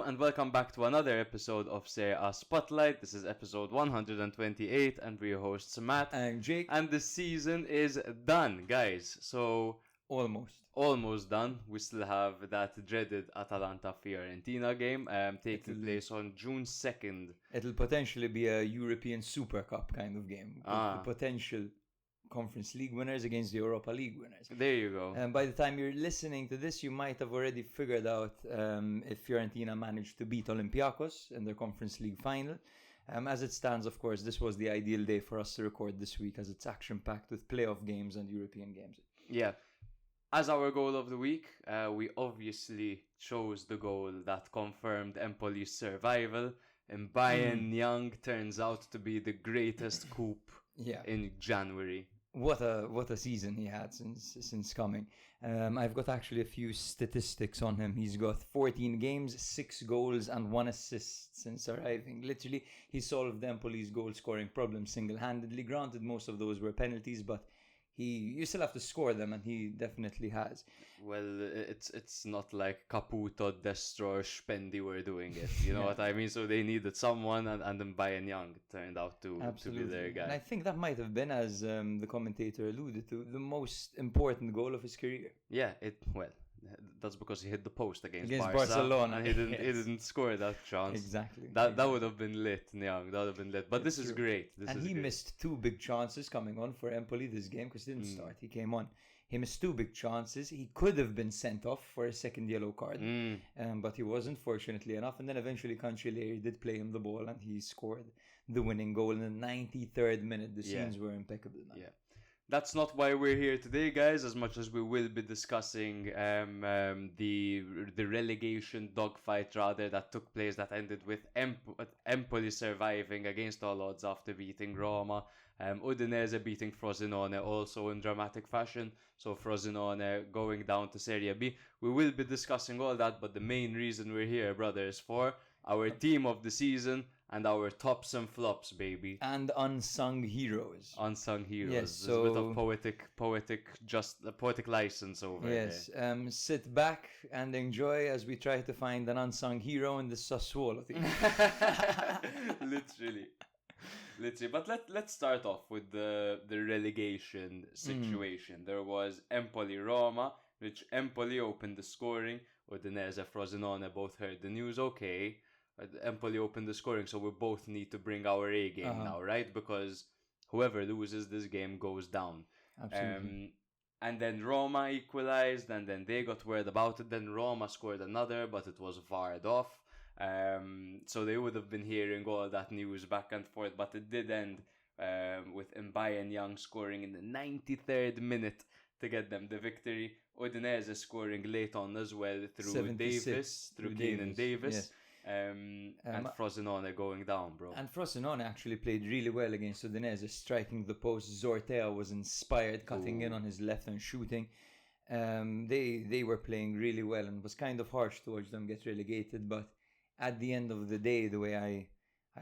and welcome back to another episode of Serie A Spotlight. This is episode 128, and we're your hosts Matt and Jake. And the season is done, guys. So almost done. We still have that dreaded Atalanta-Fiorentina game taking place on June 2nd. It'll potentially be a European Super Cup kind of game. The potential Conference League winners against the Europa League winners. There you go. And by the time you're listening to this, you might have already figured out if Fiorentina managed to beat Olympiacos in their Conference League final. As it stands, of course, this was the ideal day for us to record this week as it's action-packed with playoff games and European games. Yeah. As our goal of the week, we obviously chose the goal that confirmed Empoli's survival. Mbaye Niang turns out to be the greatest coup in January. What a season he had since comring. I've got actually a few statistics on him. He's got 14 games, 6 goals and 1 assist since arriving. Literally, he solved Empoli's goal-scoring problem single-handedly. Granted, most of those were penalties, but you still have to score them, and he definitely has. Well, it's not like Caputo, Destro, or Spendi were doing it. You know what I mean? So they needed someone, and Mbaye Niang turned out to be their guy. And I think that might have been, as the commentator alluded to, the most important goal of his career. Yeah, that's because he hit the post against Barcelona, and he didn't score that chance. Exactly. That would have been lit, Niang. That would have been lit. But this is great. He missed 2 big chances coming on for Empoli this game because he didn't start. He came on. He missed 2 big chances. He could have been sent off for a second yellow card, but he wasn't, fortunately enough. And then eventually Cancellieri did play him the ball, and he scored the winning goal in the 93rd minute. The scenes were impeccable, man. Yeah. That's not why we're here today, guys, as much as we will be discussing the relegation dogfight, rather, that took place, that ended with Empoli surviving against all odds after beating Roma. Udinese beating Frosinone also in dramatic fashion. So Frosinone going down to Serie B. We will be discussing all that, but the main reason we're here, brother, is for our team of the season and our tops and flops, baby. And unsung heroes. Unsung heroes. Yes, so there's a bit of poetic license over there. Yes, sit back and enjoy as we try to find an unsung hero in the Sassuolo team. Literally. But let's start off with the relegation situation. There was Empoli-Roma, which Empoli opened the scoring. Udinese, Frosinone both heard the news. Okay. Empoli opened the scoring, so we both need to bring our A game now, right? Because whoever loses this game goes down. Absolutely. And then Roma equalized, and then they got word about it. Then Roma scored another, but it was VAR'd off. So they would have been hearing all that news back and forth, but it did end with Mbaye Niang scoring in the 93rd minute to get them the victory. Udinese scoring late on as well through Keenan Davis. Yes. And Frosinone going down, bro. And Frosinone actually played really well against Udinese, striking the post. Zortea was inspired, cutting in on his left and shooting. They were playing really well, and it was kind of harsh to watch them get relegated. But at the end of the day, the way I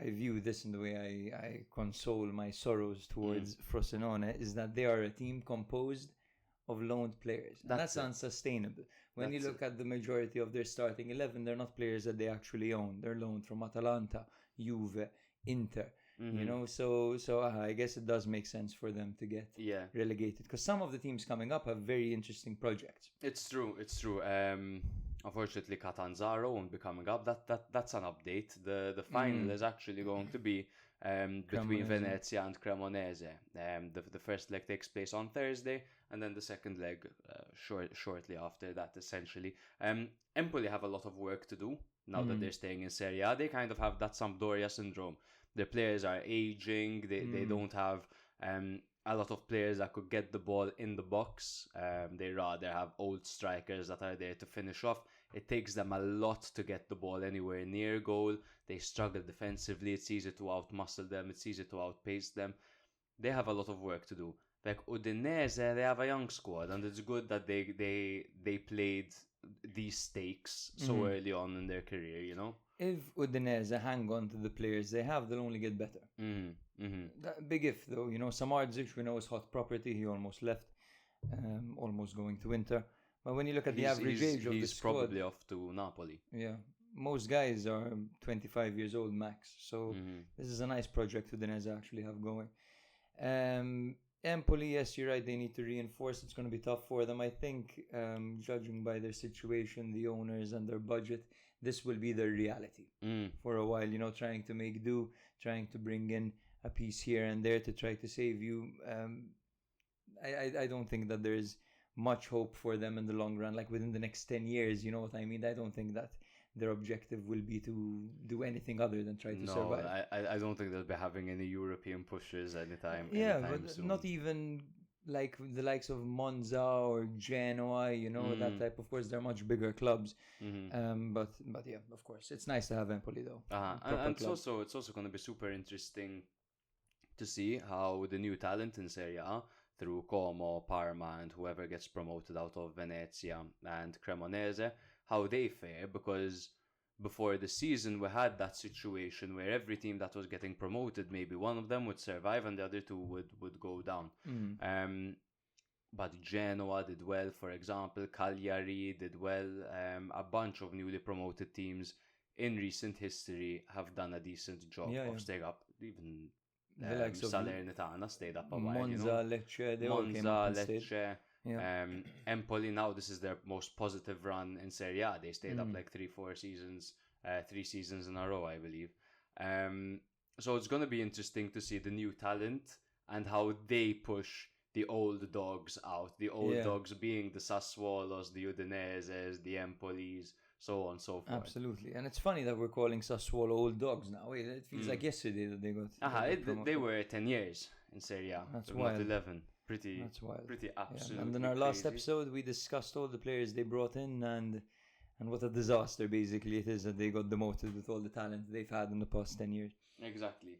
view this and the way I console my sorrows towards Frosinone is that they are a team composed of loaned players. And that's unsustainable. When you look at the majority of their starting 11, they're not players that they actually own. They're loaned from Atalanta, Juve, Inter. You know, so I guess it does make sense for them to get relegated, because some of the teams coming up have very interesting projects. It's true. Unfortunately, Catanzaro won't be coming up. That's an update. The final is actually going to be between Venezia and Cremonese. The first leg takes place on Thursday, and then the second leg shortly after that, essentially. Empoli have a lot of work to do now that they're staying in Serie A. They kind of have that Sampdoria syndrome. Their players are aging. They don't have a lot of players that could get the ball in the box. They rather have old strikers that are there to finish off. It takes them a lot to get the ball anywhere near goal. They struggle defensively. It's easy to outmuscle them. It's easy to outpace them. They have a lot of work to do. Like Udinese, they have a young squad, and it's good that they played these stakes so early on in their career, you know? If Udinese hang on to the players they have, they'll only get better. Big if, though. You know, Samardzic, we know, is hot property. He almost left, almost going to Inter. But when you look at the average age of the squad... He's probably off to Napoli. Yeah. most guys are 25 years old max. So this is a nice project Udinese actually have going. Empoli, yes, you're right. They need to reinforce. It's going to be tough for them. I think, judging by their situation, the owners and their budget, this will be their reality for a while. Trying to make do, trying to bring in a piece here and there to try to save you. I don't think that there is much hope for them in the long run. Like within the next 10 years, you know what I mean? I don't think that their objective will be to do anything other than try to survive. I don't think they'll be having any European pushes anytime but soon. Not even like the likes of Monza or Genoa, that type. Of course, they're much bigger clubs. But yeah, of course, it's nice to have Empoli though. And it's also going to be super interesting to see how the new talent in Serie A, through Como, Parma, and whoever gets promoted out of Venezia and Cremonese, how they fare, because before the season we had that situation where every team that was getting promoted, maybe one of them would survive and the other two would go down. But Genoa did well, for example. Cagliari did well. A bunch of newly promoted teams in recent history have done a decent job of staying up. Even Salernitana stayed up a while. Monza, Lecce, they all came up and stayed. Empoli now, this is their most positive run in Serie A. They stayed up like 3 seasons in a row, I believe. So it's going to be interesting to see the new talent and how they push the old dogs out. The old dogs being the Sassuolos, the Udineses, the Empolis, so on and so forth. Absolutely. And it's funny that we're calling Sassuolo old dogs now. It feels like yesterday that they got... they were 10 years in Serie A. That's wild. wild. 11. Pretty absolutely. And in our last episode, we discussed all the players they brought in and what a disaster basically it is that they got demoted with all the talent they've had in the past 10 years. Exactly.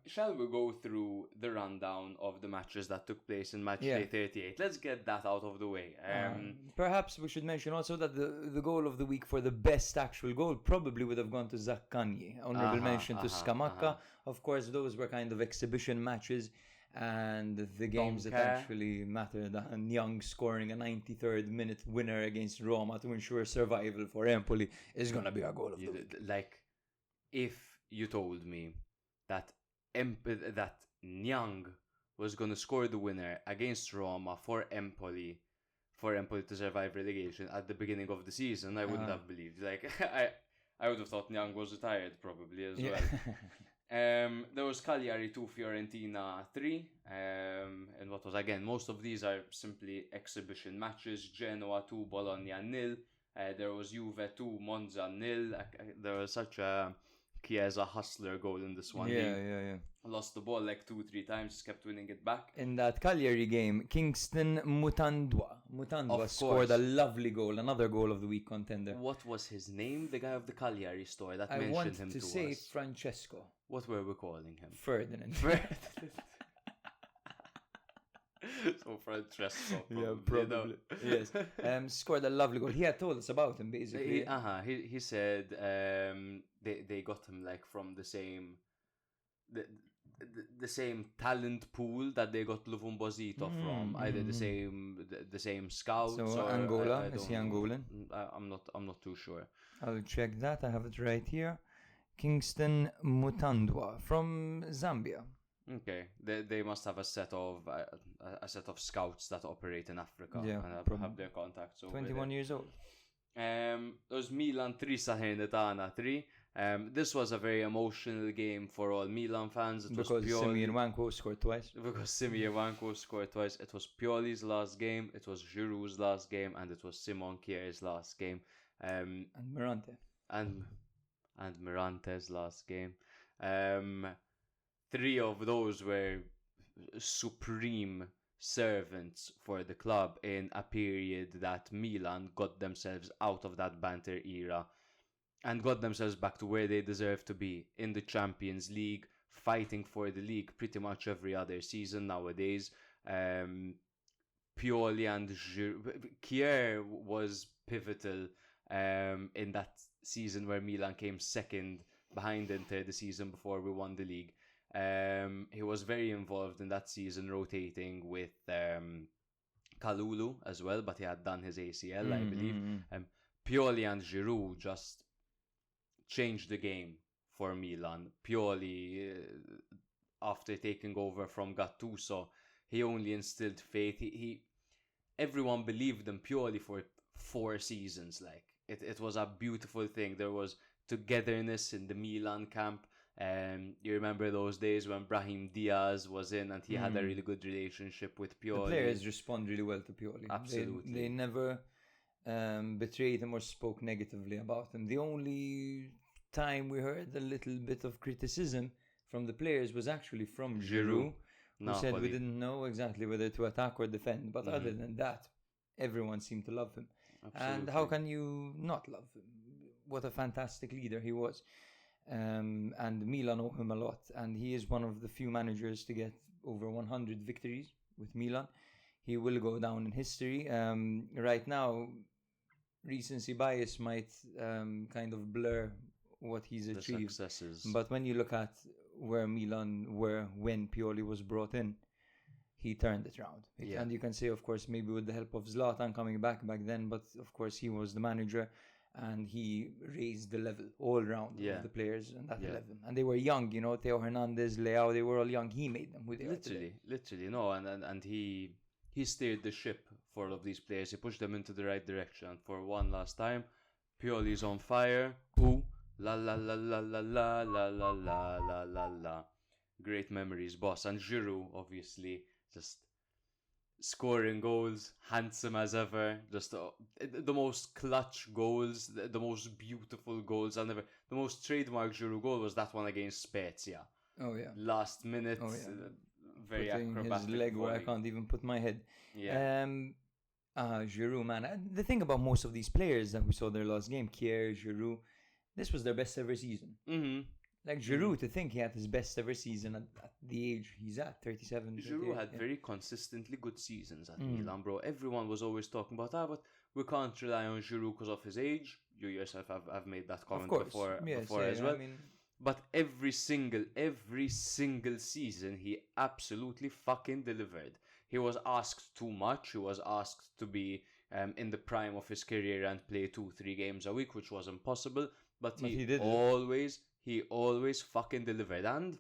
Shall we go through the rundown of the matches that took place in match day 38? Let's get that out of the way. Perhaps we should mention also that the goal of the week for the best actual goal probably would have gone to Zaccagni. Honorable mention to Scamacca. Of course, those were kind of exhibition matches. And the games that actually mattered, Niang scoring a 93rd minute winner against Roma to ensure survival for Empoli is going to be our goal of the week. Like, if you told me that Niang was going to score the winner against Roma for Empoli to survive relegation at the beginning of the season, I wouldn't have believed. Like, I would have thought Niang was retired probably as well. There was Cagliari 2, Fiorentina 3, and what was again, most of these are simply exhibition matches. Genoa 2, Bologna 0. There was Juve 2, Monza 0. There was such a Chiesa hustler goal in this one. Yeah. Lost the ball like 2-3 times, just kept winning it back. In that Cagliari game, Kingston Mutandwa scored a lovely goal, another goal of the week contender. What was his name? The guy of the Cagliari store that mentioned him to us. I want to say Francesco. What were we calling him? Ferdinand. So Francesco. Yeah, probably. Yes. Scored a lovely goal. He had told us about him basically. He said they got him like from the same the same talent pool that they got Luvumbo from. Either the same scouts. So Angola, is he Angolan? I'm not too sure. I'll check that. I have it right here. Kingston Mutandwa from Zambia. Okay, they must have a set of scouts that operate in Africa and have their contacts over 21 there. years old. Those Milan 3, Salernitana 3. This was a very emotional game for all Milan fans. Because Simeon Wanko scored twice. It was Pioli's last game, it was Giroud's last game, and it was Simon Kjær's last game. And Mirante. And Mirante's last game. 3 of those were supreme servants for the club in a period that Milan got themselves out of that banter era and got themselves back to where they deserve to be, in the Champions League, fighting for the league pretty much every other season nowadays. Pioli and Kjær was pivotal in that season where Milan came second behind Inter the season before we won the league. He was very involved in that season, rotating with Kalulu as well, but he had done his ACL, I believe. Pioli and Giroud just changed the game for Milan purely after taking over from Gattuso. He only instilled faith. Everyone believed him purely for 4 seasons. Like it was a beautiful thing. There was togetherness in the Milan camp. You remember those days when Brahim Diaz was in and he had a really good relationship with Pioli. The players respond really well to Pioli. Absolutely. They never betrayed him or spoke negatively about him. The only time we heard a little bit of criticism from the players was actually from Giroud, who said we didn't know exactly whether to attack or defend. But other than that, everyone seemed to love him. Absolutely. And how can you not love him? What a fantastic leader he was. And Milan owe him a lot. And he is one of the few managers to get over 100 victories with Milan. He will go down in history. Right now, recency bias might kind of blur what he's achieved. Successes. But when you look at where Milan were when Pioli was brought in, he turned it around. Yeah. And you can say, of course, maybe with the help of Zlatan coming back then, but of course he was the manager and he raised the level all round of the players in that 11. And they were young, you know, Theo Hernandez, Leao, they were all young. He made them who they are today. Literally, no. And he steered the ship for all of these players. He pushed them into the right direction. And for one last time, Pioli's on fire. Ooh. La la la la la la la la la la la la. Great memories, boss. And Giroud, obviously, just scoring goals, handsome as ever. Just the most clutch goals, the most beautiful goals. The most trademark Giroud goal was that one against Spezia. Oh yeah. Last minute. Oh yeah. Very putting acrobatic. His leg where I can't even put my head. Yeah. Giroud, man. The thing about most of these players that we saw their last game, Kier, Giroud, this was their best ever season. Mm-hmm. Like Giroud, to think he had his best ever season at the age he's at, 37. Giroud had very consistently good seasons at Milan, bro. Everyone was always talking about, but we can't rely on Giroud because of his age. You yourself have made that comment before as well. I mean, but every single season, he absolutely fucking delivered. He was asked too much. He was asked to be in the prime of his career and play 2-3 games a week, which was impossible. But he always fucking delivered. And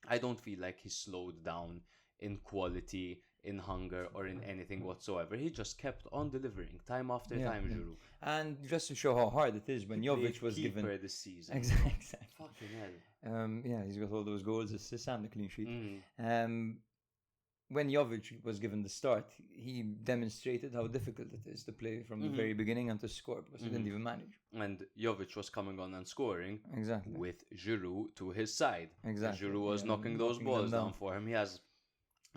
I don't feel like he slowed down in quality, in hunger, or in anything whatsoever. He just kept on delivering time after time, Giroud. And just to show how hard it is, when Jovic was given this season. Exactly. Fucking hell. He's got all those goals, assists, and the clean sheet. When Jovic was given the start, he demonstrated how difficult it is to play from the very beginning and to score because he didn't even manage. And Jovic was coming on and scoring with Giroud to his side. Exactly. Giroud was knocking those balls down for him. He has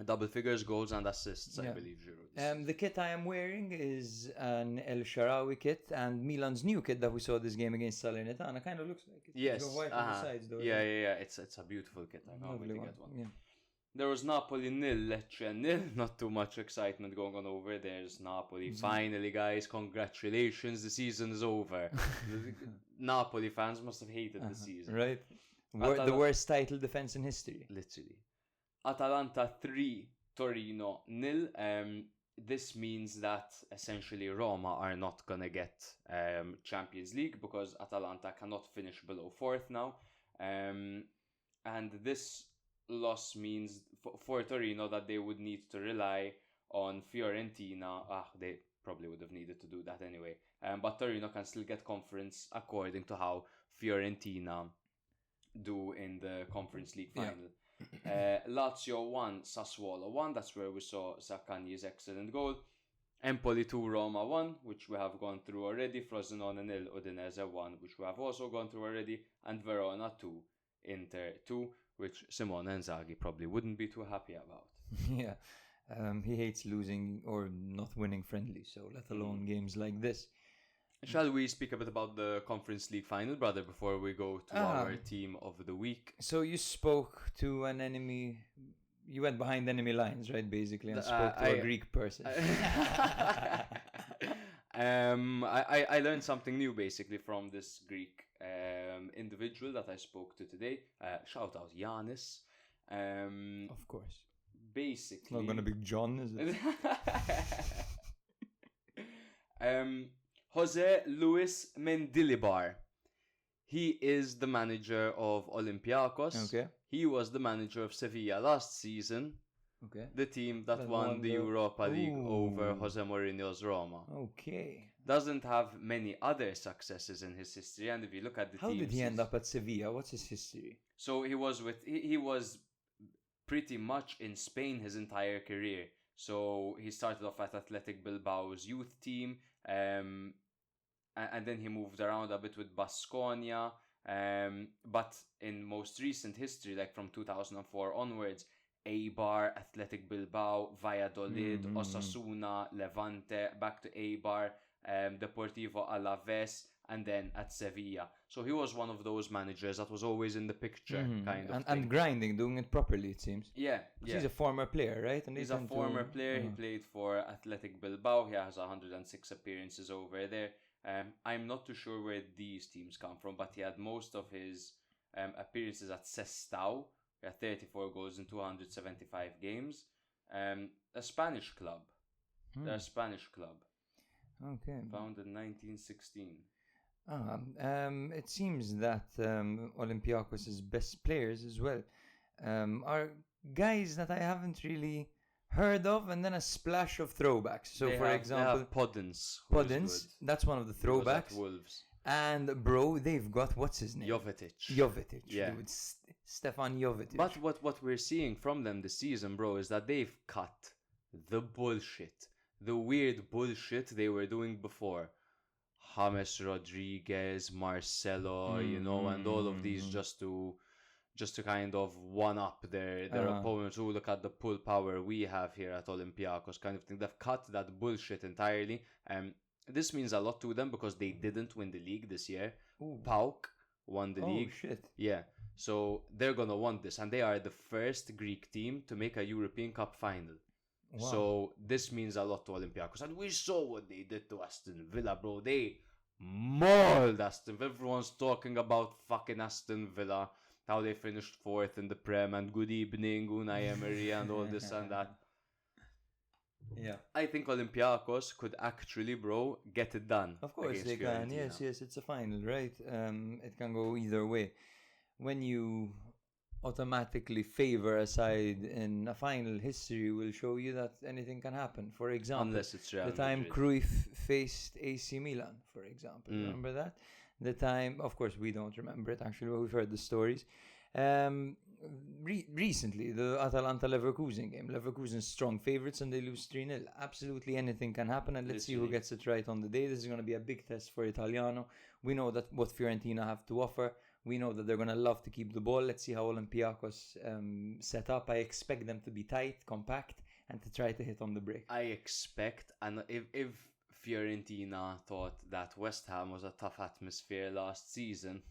double figures, goals and assists, I believe, Giroud. The kit I am wearing is an El Shaarawy kit, and Milan's new kit that we saw this game against Salernitana kind of looks like it. Yes. It's got white on the sides, though. Yeah. It's a beautiful kit. I can't wait to get one. Yeah. There was Napoli 0, Lecce 0. Not too much excitement going on over. There's Napoli. Finally, guys, congratulations. The season is over. Napoli fans must have hated the season. Right. The worst title defense in history. Literally. Atalanta 3, Torino 0. This means that essentially Roma are not going to get Champions League because Atalanta cannot finish below 4th now. And this loss means for Torino that they would need to rely on Fiorentina. They probably would have needed to do that anyway. But Torino can still get conference according to how Fiorentina do in the Conference League final. Lazio 1, Sassuolo 1. That's where we saw Zaccagni's excellent goal. Empoli 2, Roma 1, which we have gone through already. Frosinone 0, Udinese 1, which we have also gone through already. And Verona 2, Inter 2, which Simone Inzaghi probably wouldn't be too happy about. Yeah, he hates losing or not winning friendly, so let alone games like this. Shall we speak a bit about the Conference League final, brother, before we go to our team of the week? So you spoke to an enemy, you went behind enemy lines, right, basically, and spoke to a Greek person. I learned something new, basically, from this Greek individual that I spoke to today. Shout out Giannis. Of course. Basically. It's not going to be John, is it? Jose Luis Mendilibar. He is the manager of Olympiacos. Okay. He was the manager of Sevilla last season. Okay. The team that That won won the the- Europa League over Ooh. Jose Mourinho's Roma. Okay. Doesn't have many other successes in his history, and if you look at the How teams, did he end up at Sevilla? What's his history? So he was pretty much in Spain his entire career. So he started off at Athletic Bilbao's youth team, and then he moved around a bit with Baskonia. But in most recent history, like from 2004 onwards, Eibar, Athletic Bilbao, Valladolid, Osasuna, Levante, back to Eibar, Deportivo Alaves, and then at Sevilla. So he was one of those managers that was always in the picture, kind of and thing. grinding, doing it properly, it seems. Yeah. He's a former player, right? And they He's a tend to- former player. He played for Athletic Bilbao. He has 106 appearances over there. I'm not too sure where these teams come from, but he had most of his appearances at Sestao. He had 34 goals in 275 games. A Spanish club. They're a Spanish club. Okay. Founded in 1916. It seems that Olympiacos' best players as well are guys that I haven't really heard of, and then a splash of throwbacks. So, They for have example, Podence. who is Podence, good. that's one of the He was at throwbacks. Wolves. And bro, they've got what's his name? Jovetic. Yeah. Dude, Stefan Jovetic. But what we're seeing from them this season, bro, is that they've cut the bullshit, the weird bullshit they were doing before. James Rodriguez, Marcelo, and all of these just to kind of one up their opponents. Who look at the pull power we have here at Olympiacos, kind of thing. They've cut that bullshit entirely. This means a lot to them because they didn't win the league this year. PAOK won the league. Oh shit. Yeah. So they're gonna want this, and they are the first Greek team to make a European Cup final. Wow. So this means a lot to Olympiacos, and we saw what they did to Aston Villa, bro. They mauled Aston Villa. Everyone's talking about fucking Aston Villa, how they finished 4th in the Prem, and good evening, Unai Emery, and all this and that. Yeah. I think Olympiacos could actually, bro, get it done. Of course against they can. Fiorentina. Yes, it's a final, right? It can go either way. When you automatically favor a side in a final, history will show you that anything can happen. For example, Unless it's Real the time Madrid. Cruyff faced AC Milan, for example. Remember that? The time, of course, we don't remember it actually, but we've heard the stories. Recently, the Atalanta-Leverkusen game. Leverkusen strong favourites and they lose 3-0. Absolutely anything can happen, and let's see who gets it right on the day. This is going to be a big test for Italiano. We know that what Fiorentina have to offer. We know that they're going to love to keep the ball. Let's see how Olympiacos set up. I expect them to be tight, compact, and to try to hit on the break. I expect, and if Fiorentina thought that West Ham was a tough atmosphere last season,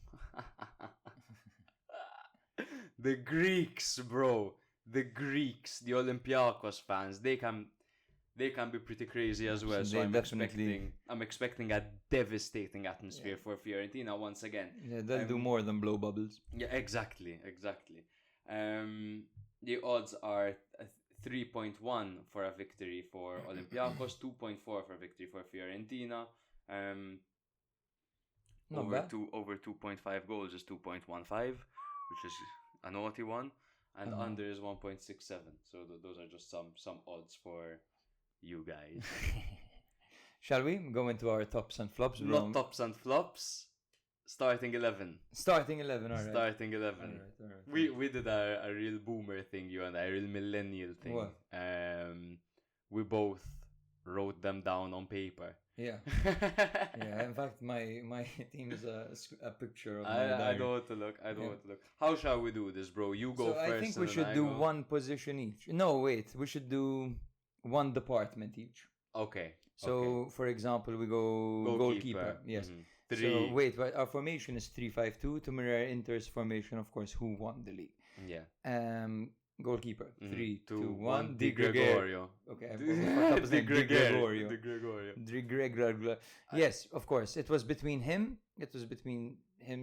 the Greeks, bro, the Olympiacos fans, they can be pretty crazy as well. So I'm expecting a devastating atmosphere for Fiorentina once again. Yeah, they'll do more than blow bubbles. Yeah, exactly. The odds are 3.1 for a victory for Olympiacos, 2.4 for a victory for Fiorentina. Over 2.5 goals is 2.15, which is a naughty one, and under is 1.67. So those are just some odds for you guys. Shall we go into our tops and flops? Not tops and flops. Starting 11. Starting 11, alright. Starting 11. All right. We did a real boomer thing, you and I, a real millennial thing. What? We both wrote them down on paper. Yeah. Yeah. In fact, my team is a picture of my I diary. don't want to look. How shall we do this, bro? You go first. I think we should do one position each. No, wait. We should do one department each. Okay. So, for example, we go goalkeeper. Yes. Mm-hmm. So, wait. Our formation is 3-5-2 to mirror Inter's formation, of course, who won the league. Yeah. Goalkeeper. 3, 2, 1. Di Gregorio. Okay. Di Gregorio. Yes, of course. It was between him,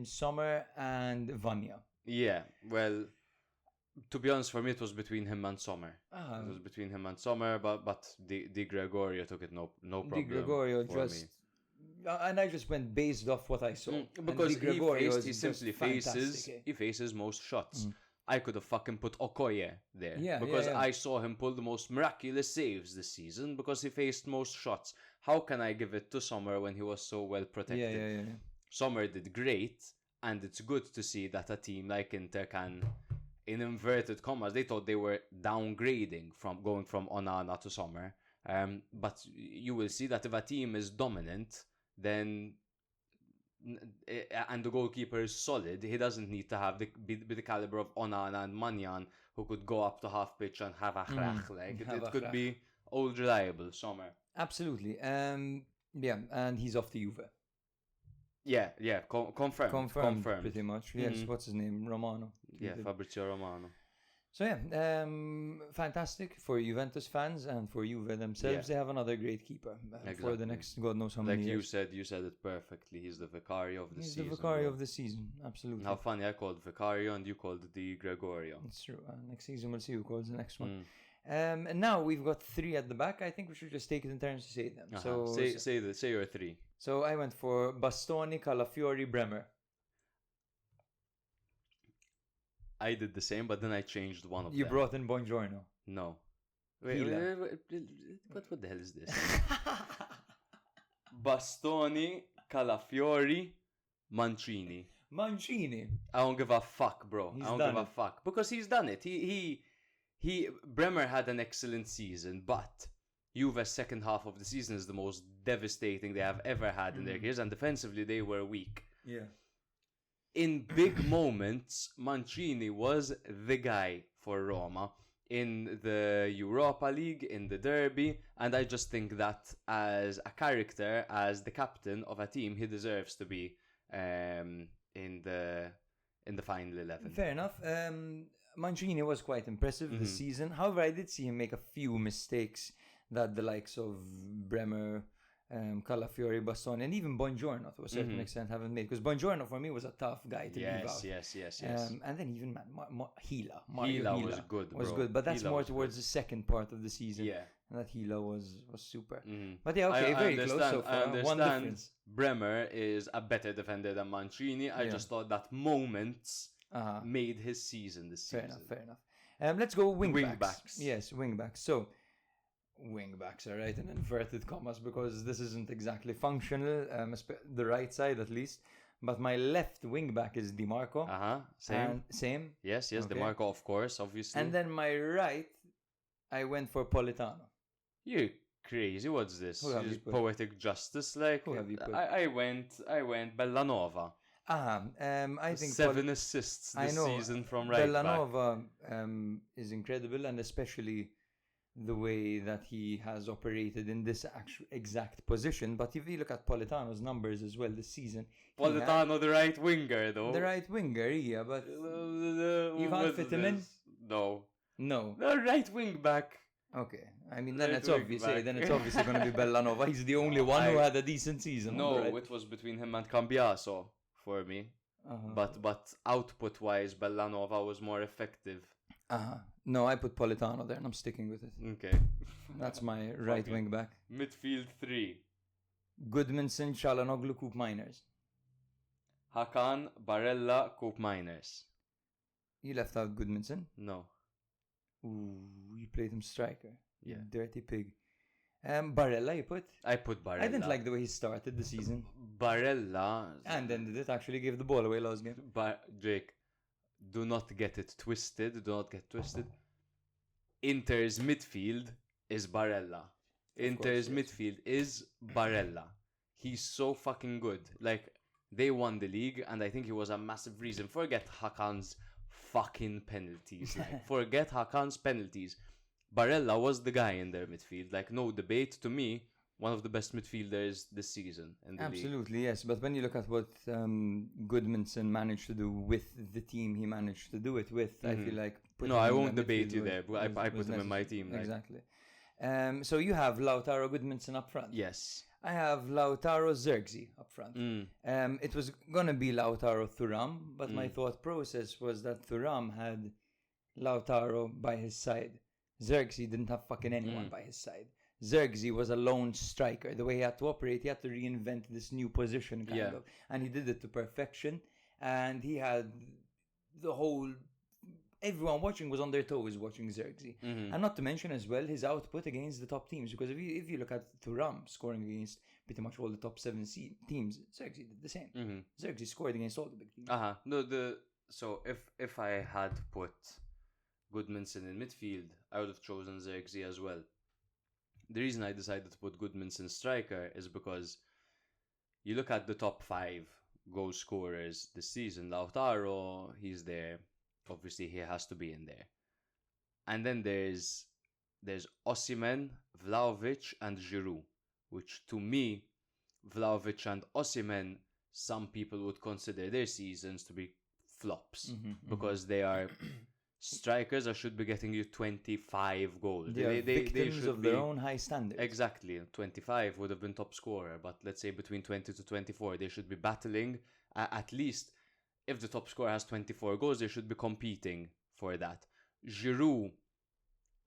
Sommer, and Vanya. Yeah. Well, to be honest, for me, it was between him and Sommer. It was between him and Sommer, but Di Gregorio took it no problem. Di Gregorio just and I just went based off what I saw. Because And Di Gregorio he is simply just fantastic, eh? faces most shots. I could have fucking put Okoye there. Yeah, because yeah. I saw him pull the most miraculous saves this season because he faced most shots. How can I give it to Sommer when he was so well protected? Yeah. Sommer did great, and it's good to see that a team like Inter can, in inverted commas, they thought they were downgrading from going from Onana to Sommer. But you will see that if a team is dominant, then and the goalkeeper is solid, he doesn't need to have be the caliber of Onana and Manyan, who could go up to half pitch and have a crack. It could be old reliable Sommer. Absolutely. Yeah, and he's off to Juve. Yeah, confirmed. Pretty much. Yes, what's his name? Romano. Yeah, Fabrizio Romano. So yeah, fantastic for Juventus fans and for Juve themselves. They have another great keeper for the next God knows how many years. You said it perfectly. He's the Vicario of the season. He's the Vicario of the season, absolutely. How funny, I called Vicario and you called Di Gregorio. It's true. Next season we'll see who calls the next one. And now we've got 3 at the back. I think we should just take it in turns to say them. So say your 3. So I went for Bastoni, Calafiori, Bremer. I did the same, but then I changed one of them. You brought in Buongiorno. No. Wait, what the hell is this? Bastoni, Calafiori, Mancini. I don't give a fuck, bro. I don't give a fuck. Because he's done it. Bremer had an excellent season, but Juve's second half of the season is the most devastating they have ever had in their careers, and defensively they were weak. Yeah. In big moments, Mancini was the guy for Roma in the Europa League, in the Derby, and I just think that as a character, as the captain of a team, he deserves to be in the final 11. Fair enough. Mancini was quite impressive this season. However, I did see him make a few mistakes that the likes of Bremer, Calafiori, Bastoni, and even Buongiorno to a certain extent haven't made. Because Buongiorno for me was a tough guy to leave out. Yes. And then even Gila. Gila was good, bro. Was good, but that's more towards the second part of the season. Yeah. And that Gila was super. But yeah, okay, very close so far. I understand One difference. Bremer is a better defender than Mancini. I just thought that moments made his season this season. Fair enough. Let's go wingbacks. Yes, wingbacks. So, wingbacks are right in inverted commas because this isn't exactly functional, the right side at least. But my left wingback is Di Marco. Same. Yes, okay. Di Marco, of course, obviously. And then my right, I went for Politano. You crazy? What's this? Poetic justice, like. Who have you put? I went Bellanova. I think 7 assists this season from right Bellanova is incredible, and especially the way that he has operated in this exact position. But if you look at Politano's numbers as well this season, Politano, the right winger, though. The right winger, yeah, but you can't fit him in. No. The right wing back. Okay, I mean then it's obviously going to be Bellanova. He's the only one who had a decent season. No, it was between him and Cambiaso for me. But output wise, Bellanova was more effective. No, I put Politano there and I'm sticking with it. Okay. That's my right wing back. Midfield 3. Goodmanson, Çalhanoğlu, Koop Miners. Hakan, Barella, Koop Miners. You left out Goodmanson? No. Ooh, you played him striker. Yeah. Dirty pig. Barella you put? I put Barella. I didn't like the way he started the season. Barella. And then did it actually give the ball away last game? Jake, do not get it twisted. Do not get twisted. Inter's midfield is Barella. Inter's midfield is Barella. He's so fucking good. Like, they won the league, and I think he was a massive reason. Forget Hakan's fucking penalties. Forget Hakan's penalties. Barella was the guy in their midfield. Like, no debate. To me, one of the best midfielders this season in the league. Absolutely, yes. But when you look at what Goodmanson managed to do with the team he managed to do it with, I feel like... I won't debate you there. But I put him in my team. Exactly. So you have Lautaro Goodmanson up front. Yes. I have Lautaro Zirkzee up front. It was going to be Lautaro Thuram, but my thought process was that Thuram had Lautaro by his side. Zirkzee didn't have fucking anyone by his side. Zirkzee was a lone striker. The way he had to operate, he had to reinvent this new position, kind of. And he did it to perfection. And he had the whole... Everyone watching was on their toes watching Zirkzee. And not to mention as well his output against the top teams. Because if you look at Thuram scoring against pretty much all the top 7 teams, Zirkzee did the same. Zirkzee scored against all the big teams. No, so if I had put Goodmanson in midfield, I would have chosen Zirkzee as well. The reason I decided to put Goodmanson striker is because you look at the top 5 goal scorers this season. Lautaro, he's there. Obviously, he has to be in there. And then there's Osimhen, Vlahovic, and Giroud, which to me, Vlahovic and Osimhen, some people would consider their seasons to be flops because they are strikers that should be getting you 25 goals. They victims of their own high standards. Exactly. 25 would have been top scorer, but let's say between 20 to 24, they should be battling. At least, if the top scorer has 24 goals, they should be competing for that. Giroud,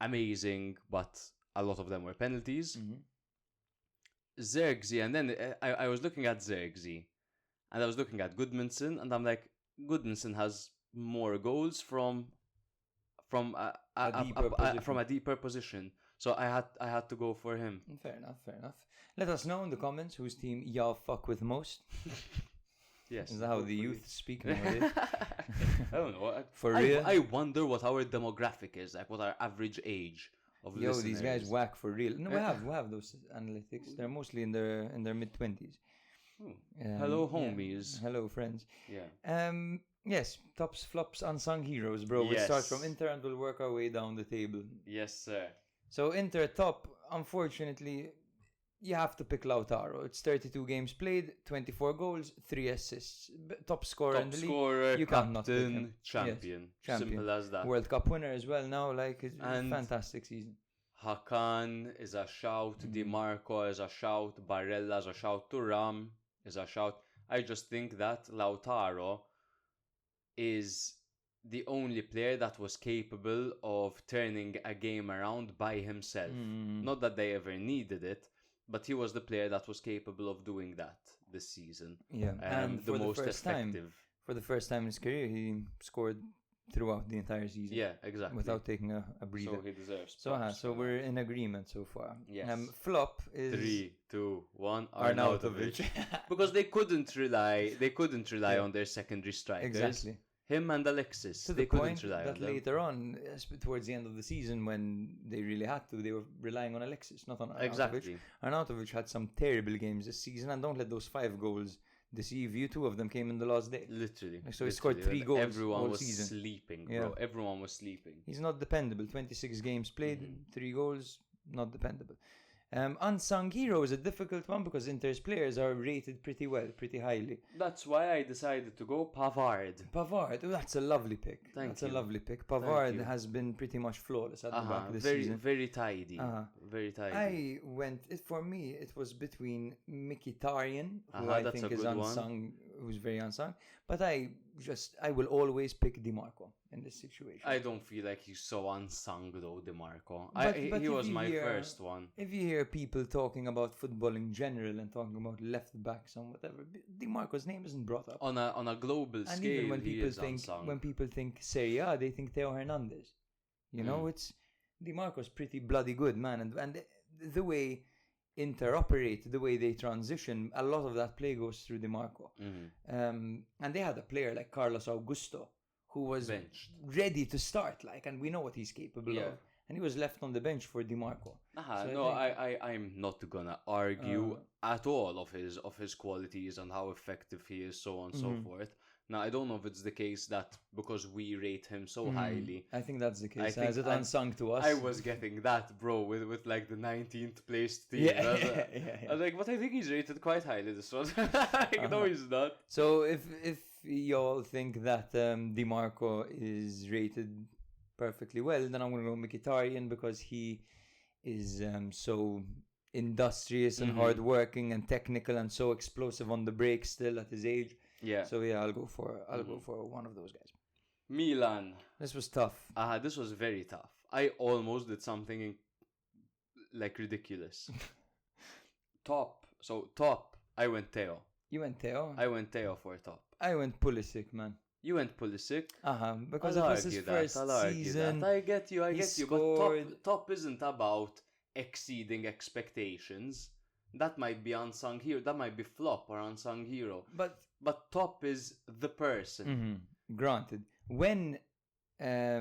amazing, but a lot of them were penalties. Zirkzee, and then I was looking at Zirkzee, and I was looking at Goodmanson, and I'm like, Goodmanson has more goals from a deeper position. So I had to go for him. Fair enough. Let us know in the comments whose team y'all fuck with most. Yes. Is that how the youth speak nowadays? I don't know. For real? I wonder what our demographic is, like what our average age of listeners. These guys whack for real. No, we have those analytics. They're mostly in their mid-20s. Hello, homies. Hello, friends. Yeah. Yes, tops, flops, unsung heroes, bro. We'll start from Inter and we'll work our way down the table. Yes, sir. So Inter top, unfortunately, you have to pick Lautaro. It's 32 games played, 24 goals, 3 assists. Top scorer in the league. You can't not pick him. Champion. Simple as that. World Cup winner as well now. Like, it's a fantastic season. Hakan is a shout. Di Marco is a shout. Barella is a shout. Thuram is a shout. I just think that Lautaro is the only player that was capable of turning a game around by himself. Not that they ever needed it, but he was the player that was capable of doing that this season. Yeah, and the most effective. For the first time in his career, he scored throughout the entire season. Yeah, exactly. Without taking a breather. So he deserves. So we're in agreement so far. Yes. Flop is 3, 2, 1. Arnautovic. Because they couldn't rely on their secondary strikers. Exactly. Him and Alexis. To they the couldn't point rely that on them. later on, towards the end of the season, when they really had to, they were relying on Alexis, not on Arnautovic. Exactly. Arnautovic had some terrible games this season, and don't let those 5 goals deceive you. 2 of them came in the last day. Literally. So he scored 3 goals Everyone all was season. sleeping, bro. Yeah. Everyone was sleeping. He's not dependable. 26 games played, 3 goals, not dependable. Unsung hero is a difficult one because Inter's players are rated pretty well, pretty highly. That's why I decided to go Pavard. That's a lovely pick. Thank you. A lovely pick. Pavard has been pretty much flawless at the back of the season. Very tidy. Very tidy. For me, it was between Mkhitaryan, who that's I think a is good unsung, who's very unsung, but I will always pick Di Marco in this situation. I don't feel like he's so unsung though, Di Marco. But he was my first one. If you hear people talking about football in general and talking about left backs and whatever, Di Marco's name isn't brought up. On a global scale, even when he is unsung. When people think Serie A, they think Theo Hernandez. You know, it's Di Marco's pretty bloody good, man, and the way Inter operate, the way they transition, a lot of that play goes through Di Marco. And they had a player like Carlos Augusto who was benched, ready to start, and we know what he's capable of. And he was left on the bench for Di Marco. I'm not gonna argue at all of his qualities and how effective he is, so on and so forth. Now, I don't know if it's the case that because we rate him so highly. I think that's the case. Is it unsung to us? I was getting that, bro, with like the 19th placed team. I was like, but I think he's rated quite highly this one. No, he's not. So if y'all think that Di Marco is rated perfectly well, then I'm going to go Mkhitaryan because he is so industrious and hardworking and technical and so explosive on the break still at his age. Yeah. So I'll go for one of those guys. Milan. This was tough. This was very tough. I almost did something like ridiculous. Top. So top. I went Theo. You went Theo? I went Theo for top. I went Pulisic, man. You went Pulisic. Because it was his first season. I get you. Scored. But top isn't about exceeding expectations. That might be unsung hero. That might be flop or unsung hero. But top is the person. Granted, when I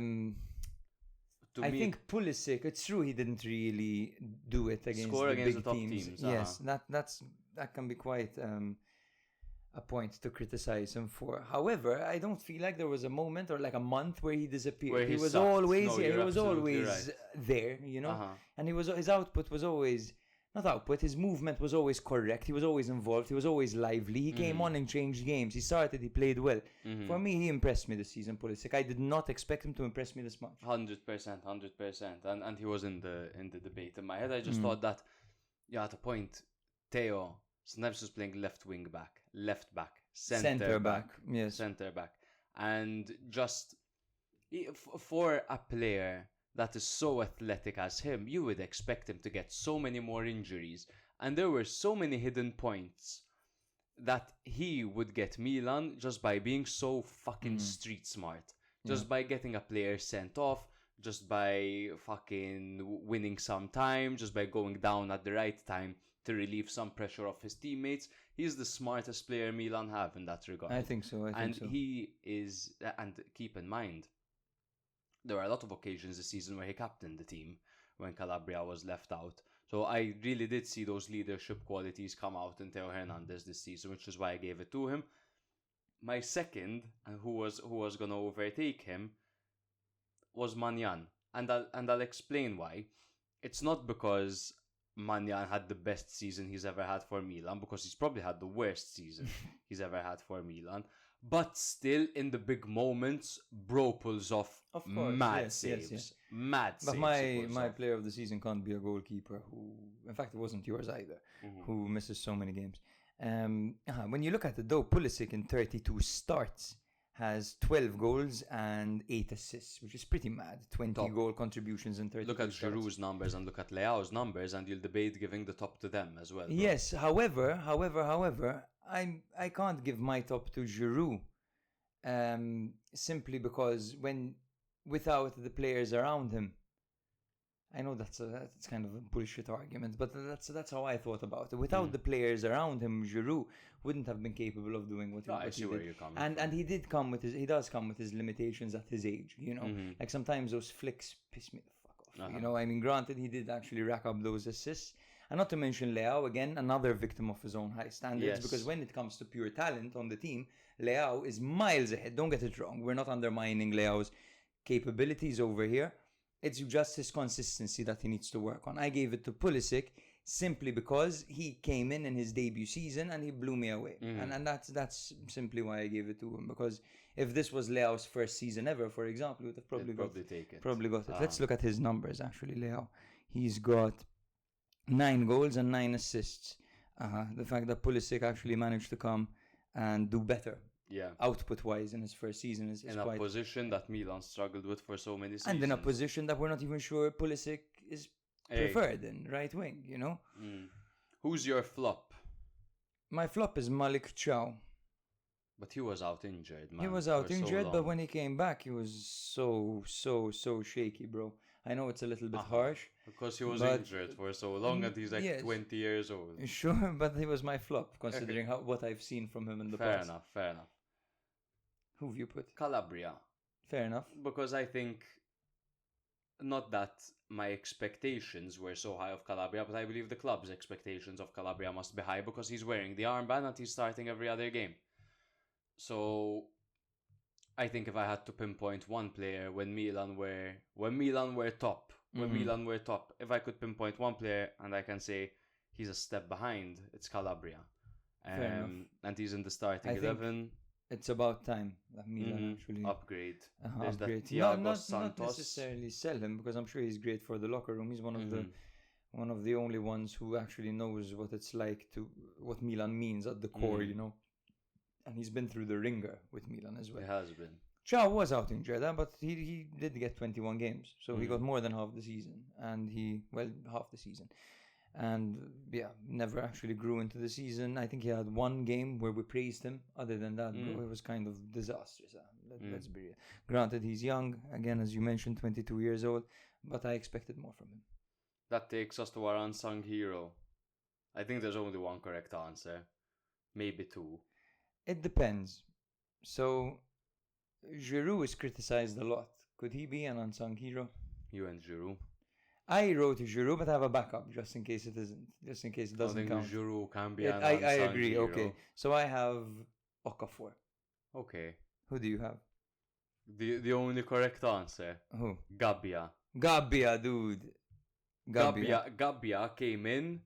think Pulisic, it's true he didn't really do it against score the against big the top teams. Uh-huh. Yes, that can be quite a point to criticize him for. However, I don't feel like there was a moment or like a month where he disappeared. Where he was sucked. always No, he you're was absolutely always right. there, you know. And his output was always not output. His movement was always correct. He was always involved. He was always lively. He came on and changed games. He started. He played well. For me, he impressed me this season, Pulisic. I did not expect him to impress me this much. 100%, 100%. And he was in the debate in my head. I just thought that, at a point, Theo sometimes was playing left back, center back. Yes, center back, and just for a player that is so athletic as him, you would expect him to get so many more injuries, and there were so many hidden points that he would get Milan just by being so fucking street smart, just by getting a player sent off, just by fucking winning some time, just by going down at the right time to relieve some pressure off his teammates. He's the smartest player Milan have in that regard. I think so. He is, and keep in mind, there were a lot of occasions this season where he captained the team when Calabria was left out. So I really did see those leadership qualities come out in Theo Hernandez this season, which is why I gave it to him. My second, and who was going to overtake him, was Manyan. And I'll explain why. It's not because Manyan had the best season he's ever had for Milan, because he's probably had the worst season he's ever had for Milan. But still, in the big moments, bro pulls off mad saves. Yes. Mad but saves. my player of the season can't be a goalkeeper who, in fact, it wasn't yours either, who misses so many games. When you look at it though, Pulisic in 32 starts has 12 goals and 8 assists, which is pretty mad. 20 goal contributions in 32 Look at starts. Giroud's numbers and look at Leao's numbers, and you'll debate giving the top to them as well. Bro. Yes, however, I can't give my top to Giroud simply because without the players around him, I know that's kind of a bullshit argument, but that's how I thought about it. Without the players around him, Giroud wouldn't have been capable of doing what he did. Where you're coming and he does come with his limitations at his age, you know. Like sometimes those flicks piss me the fuck off. You know, I mean, granted, he did actually rack up those assists. And not to mention Leao, again, another victim of his own high standards, because when it comes to pure talent on the team, Leao is miles ahead. Don't get it wrong. We're not undermining Leao's capabilities over here. It's just his consistency that he needs to work on. I gave it to Pulisic simply because he came in his debut season and he blew me away. And that's simply why I gave it to him. Because if this was Leao's first season ever, for example, he would have probably got it. Let's look at his numbers, actually, Leao. He's got 9 goals and 9 assists. The fact that Pulisic actually managed to come and do better output-wise in his first season is in a position that Milan struggled with for so many seasons. And in a position that we're not even sure Pulisic is preferred in, right wing, you know? Who's your flop? My flop is Malik Chow. But he was out injured, man. He was out injured, but when he came back, he was so shaky, bro. I know it's a little bit harsh. Because he was injured for so long and he's like 20 years old. Sure, but he was my flop, considering what I've seen from him in the past. Fair enough. Who have you put? Calabria. Fair enough. Because I think, not that my expectations were so high of Calabria, but I believe the club's expectations of Calabria must be high because he's wearing the armband and he's starting every other game. So I think if I had to pinpoint one player when Milan were top, if I could pinpoint one player and I can say he's a step behind, it's Calabria. And he's in the starting 11. It's about time that Milan actually upgrade. There's upgrade. That Thiago Santos. Not necessarily sell him, because I'm sure he's great for the locker room. He's one of the only ones who actually knows what it's like what Milan means at the core, you know. And he's been through the ringer with Milan as well. He has been. Ciao was out injured, but he did get 21 games, so he got more than half the season, and half the season. And never actually grew into the season. I think he had one game where we praised him. Other than that, bro, it was kind of disastrous. Let's be real. Granted, he's young, again, as you mentioned, 22 years old, but I expected more from him. That takes us to our unsung hero. I think there's only one correct answer. Maybe two. It depends. So, Giroud is criticized a lot. Could he be an unsung hero? You and Giroud. I wrote Giroud, but I have a backup just in case it isn't. Just in case it doesn't count. I think Giroud can be an I unsung agree. hero. Okay, so I have Okafor. Okay. Who do you have? The only correct answer. Who? Gabbia. Gabbia, dude. Gabbia came in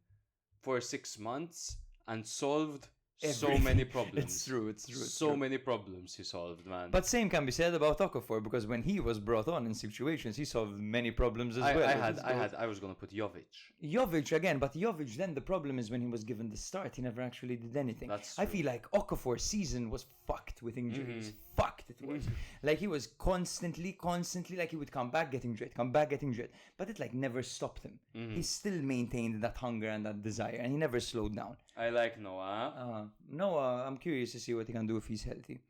for 6 months and solved so many problems. It's true. So many problems he solved, man. But same can be said about Okafor, because when he was brought on in situations, he solved many problems as well. I was gonna put Jovic again, but Jovic, then the problem is when he was given the start, he never actually did anything. That's true. I feel like Okafor's season was fucked with injuries. Fucked it was. Like he was constantly, like he would come back getting injured, but it like never stopped him. He still maintained that hunger and that desire, and he never slowed down. I like Noah. Noah, I'm curious to see what he can do if he's healthy.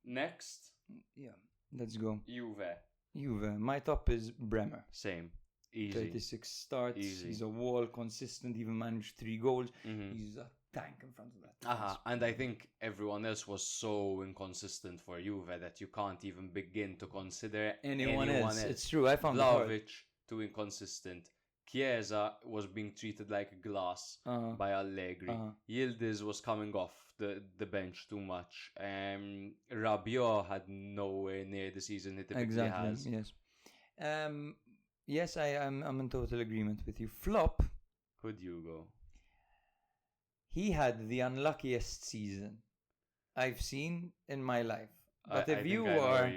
Next. Yeah, let's go. Juve. My top is Bremer. Same. Easy. 36 starts. Easy. He's a wall, consistent, even managed 3 goals. He's a tank in front of that. And I think everyone else was so inconsistent for Juve that you can't even begin to consider anyone else. It's true. I found Vlahovic, too inconsistent. Chiesa was being treated like glass by Allegri. Yildiz was coming off the bench too much. Rabiot had nowhere near the season he typically has. Yes, I'm in total agreement with you. Flop. Who'd you go? He had the unluckiest season I've seen in my life. But if you are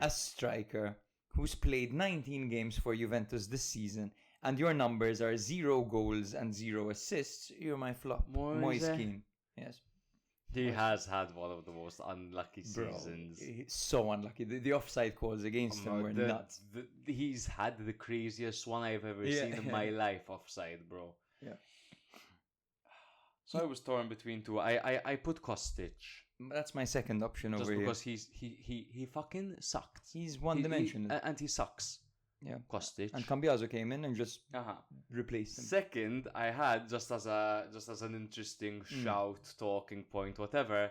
a striker who's played 19 games for Juventus this season, and your numbers are 0 goals and 0 assists, you're my flop. Moise Kean. Yes. He has had one of the most unlucky seasons. So unlucky. The offside calls against him were nuts. He's had the craziest one I've ever seen in my life offside, bro. Yeah. So I was torn between two. I put Kostic. That's my second option over here. Just because he fucking sucked. He's one-dimensional. And he sucks. Yeah. Kostic. And Cambiaso came in and just replaced him. Second, I had just as an interesting shout, talking point, whatever.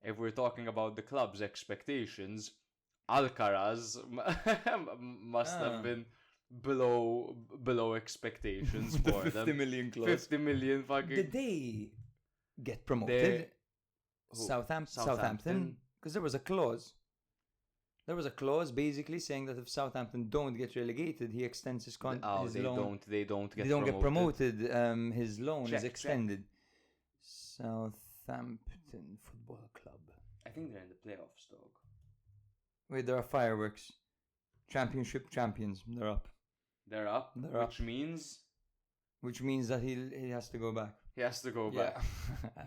If we're talking about the club's expectations, Alcaraz must have been below expectations for them. 50 million clause. 50 million fucking. Did they get promoted? Southampton, because there was a clause. There was a clause basically saying that if Southampton don't get relegated, he extends his loan. They don't get promoted. His loan is extended. Southampton Football Club. I think they're in the playoffs, dog. Wait, there are fireworks. Championship champions. They're up. They're up. Which means that he has to go back. He has to go back.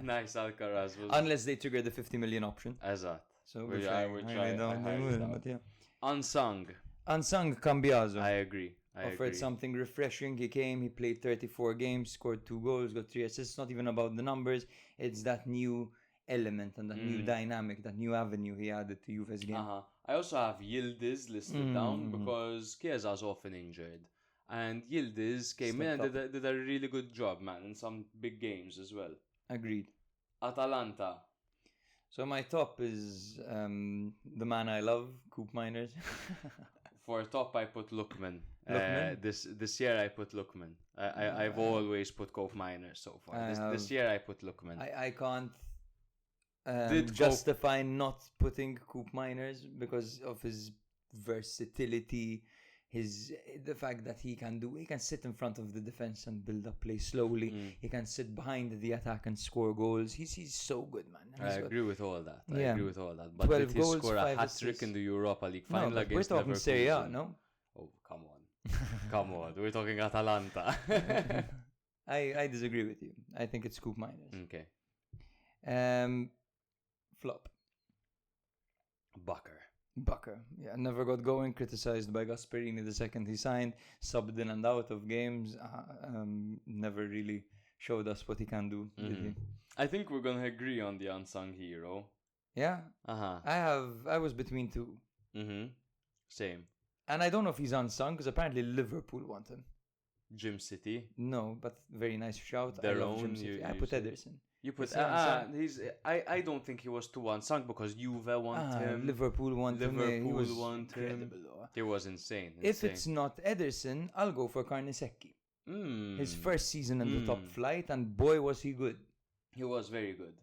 Nice, Alcaraz. Unless they trigger the 50 million option. Exact. So which I don't know, but yeah. Unsung Cambiaso. I agree. Offered something refreshing. He came, he played 34 games, scored 2 goals, got 3 assists. It's not even about the numbers. It's that new element and that new dynamic, that new avenue he added to Juve's game. I also have Yildiz listed down because Chiesa's often injured. And Yildiz came in and did a really good job, man, in some big games as well. Agreed. Atalanta. So my top is the man I love, Coop Miners. For top, I put Lookman. This year I put Lookman. I've always put Coop Miners so far. This year I put Lookman. I can't justify not putting Coop Miners because of his versatility. The fact that he can sit in front of the defense and build up play slowly. He can sit behind the attack and score goals. He's so good, man. I agree with all that. But 12 did he goals, score a 5 hat-trick in the Europa League final against we're talking Leverkusen? Serie A, no? Oh, come on. Come on. We're talking Atalanta. I disagree with you. I think it's Coop Miners. Okay. Flop. Bucker. Bakker, yeah, never got going. Criticized by Gasperini the second he signed. Subbed in and out of games. Never really showed us what he can do. Did he? I think we're gonna agree on the unsung hero. Yeah. Uh-huh. I was between two. Same. And I don't know if he's unsung because apparently Liverpool want him. Gym City. No, but very nice shout. Their I love own, Gym City. I put Ederson. You put Is he unsung? he's I don't think he was too unsung because Juve want him. Liverpool want him. He Liverpool was want him. incredible. He was insane. If it's not Ederson, I'll go for Carnesecchi. His first season in the top flight, and boy was he good. He was very good.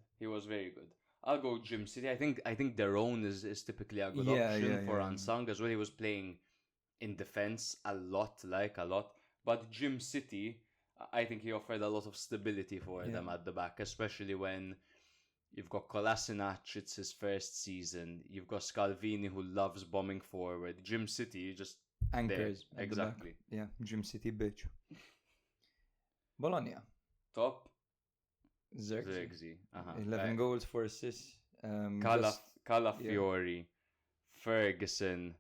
I'll go Gym City. I think their own is typically a good option for unsung as well. He was playing in defense a lot. But Gym City, I think he offered a lot of stability for them at the back, especially when you've got Kolasinac, it's his first season. You've got Scalvini, who loves bombing forward. Gym City just anchors. Exactly. Yeah, Gym City bitch. Bologna. Top. Zirkzee. 11 goals, 4 assists. Calafiori, Ferguson,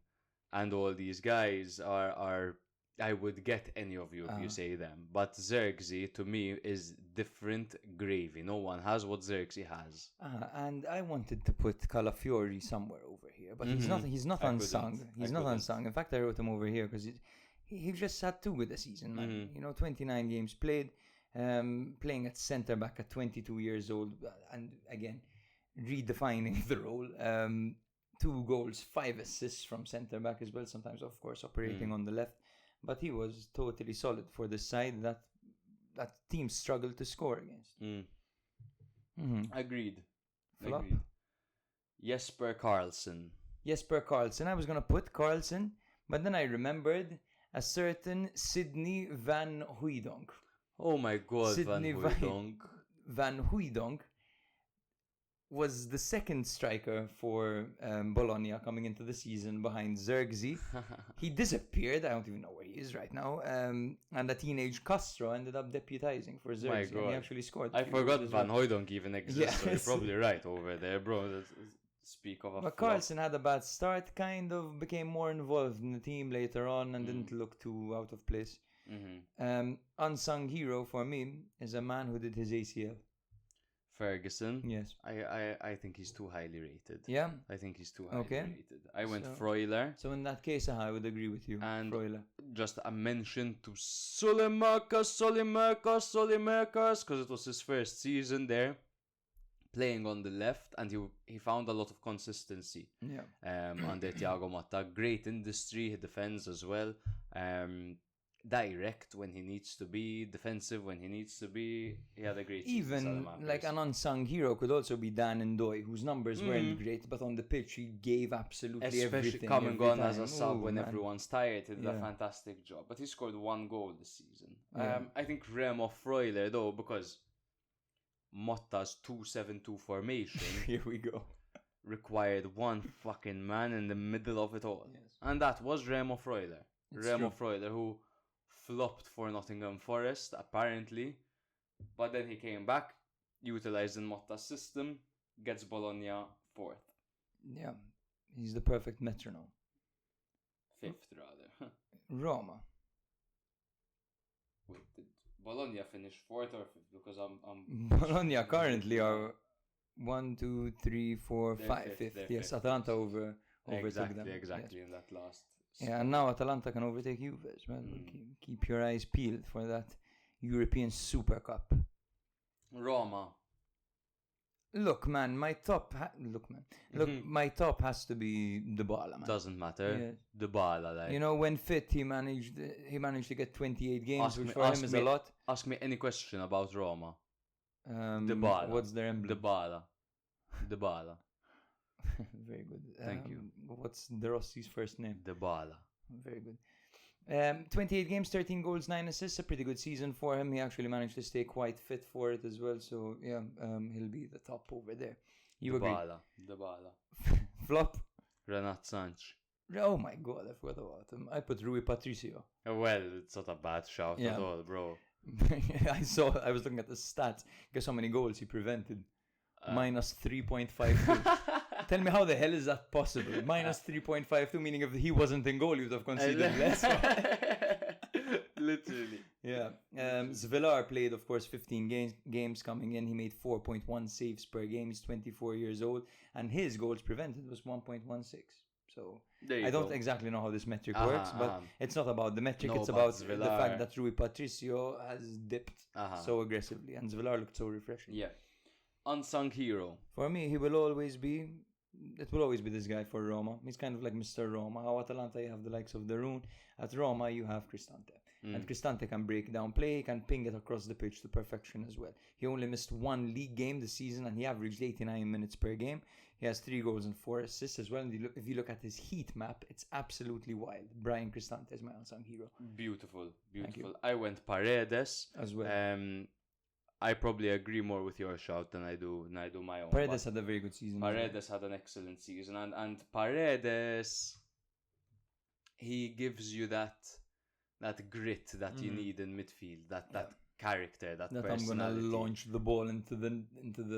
and all these guys are I would get any of you if you say them. But Zirkzee, to me, is different gravy. No one has what Zirkzee has. And I wanted to put Calafiori somewhere over here, but he's not unsung. He's not unsung. In fact, I wrote him over here because he just had too good a season, man. 29 games played, playing at centre back at 22 years old, and again, redefining the role. 2 goals, 5 assists from centre back as well. Sometimes, of course, operating on the left. But he was totally solid for the side that teams struggled to score against. Agreed. Flop. Jesper Karlsson. I was going to put Karlsson, but then I remembered a certain Sidney Van Hooijdonk. Oh my God, Sidney Van Hooijdonk. Van Hooijdonk was the second striker for Bologna coming into the season behind Zirkzee. He disappeared. I don't even know where he is right now. And a teenage Castro ended up deputizing for Zirkzee. And he actually scored. I forgot Van Hooijdonk even exists. So you're probably right over there, bro. Speak of a But Karlsson had a bad start, kind of became more involved in the team later on and didn't look too out of place. Unsung hero for me is a man who did his ACL. Ferguson. Yes. I think he's too highly rated. Yeah? I think he's too highly rated. I went Freuler. So in that case, I would agree with you. And Freuler. Just a mention to Solimerkas, because it was his first season there, playing on the left, and he found a lot of consistency. Yeah. Under Thiago Motta. Great industry, he defends as well. Direct when he needs to be, defensive when he needs to be. He had a great season. Even like an unsung hero could also be Dan Ndoye, whose numbers weren't great, but on the pitch he gave absolutely everything. Especially coming on as a sub when everyone's tired, he did a fantastic job. But he scored 1 goal this season. I think Remo Freuler though, because Motta's 2-7-2 formation here we go, required one fucking man in the middle of it all. And that was Remo Freuler. Freuler, who flopped for Nottingham Forest, apparently. But then he came back, utilized in Motta's system, gets Bologna 4th. Yeah, he's the perfect metronome. 5th, rather. Roma. Wait, did Bologna finish 4th or 5th? Because I'm Bologna currently are 1, 2, 3, 4, 5, 5th. Yes, Atalanta overtook them. Exactly, in that last. Yeah, and now Atalanta can overtake Juve as well. Keep your eyes peeled for that European Super Cup. Roma. Look, man, my top. My top has to be Dybala, man. Doesn't matter. Yeah. Dybala, like. When fit, he managed to get 28 games, which for him is a lot. Ask me any question about Roma. Dybala. What's their emblem? Dybala. Very good. Thank you. What's De Rossi's first name? Dybala. Very good. 28 games, 13 goals, 9 assists. A pretty good season for him. He actually managed to stay quite fit for it as well. So, yeah, he'll be the top over there. You agree? Dybala. Flop? Renat Sanch. Oh my God, I forgot about him. I put Rui Patricio. Well, it's not a bad shout at all, bro. I was looking at the stats. Guess how many goals he prevented? -3.5 goals. Tell me how the hell is that possible? Minus 3.52, meaning if he wasn't in goal, he would have conceded less. Literally. Yeah. Zvelar played, of course, 15 games coming in. He made 4.1 saves per game. He's 24 years old. And his goals prevented was 1.16. So I don't exactly know how this metric works, but it's not about the metric. It's about the fact that Rui Patricio has dipped so aggressively. And Zvelar looked so refreshing. Yeah. Unsung hero. For me, it will always be this guy for Roma. He's kind of like Mr. Roma. How Atalanta you have the likes of Darun. At Roma you have Cristante. And Cristante can break down play, he can ping it across the pitch to perfection as well. He only missed one league game this season and he averaged 89 minutes per game. He has 3 goals and 4 assists as well. And if you look at his heat map, it's absolutely wild. Brian Cristante is my unsung hero. Beautiful. I went Paredes as well. I probably agree more with your shout than I do my own. Paredes had a very good season. Paredes had an excellent season, and Paredes, he gives you that grit that you need in midfield, that character, that personality. I'm gonna launch the ball into the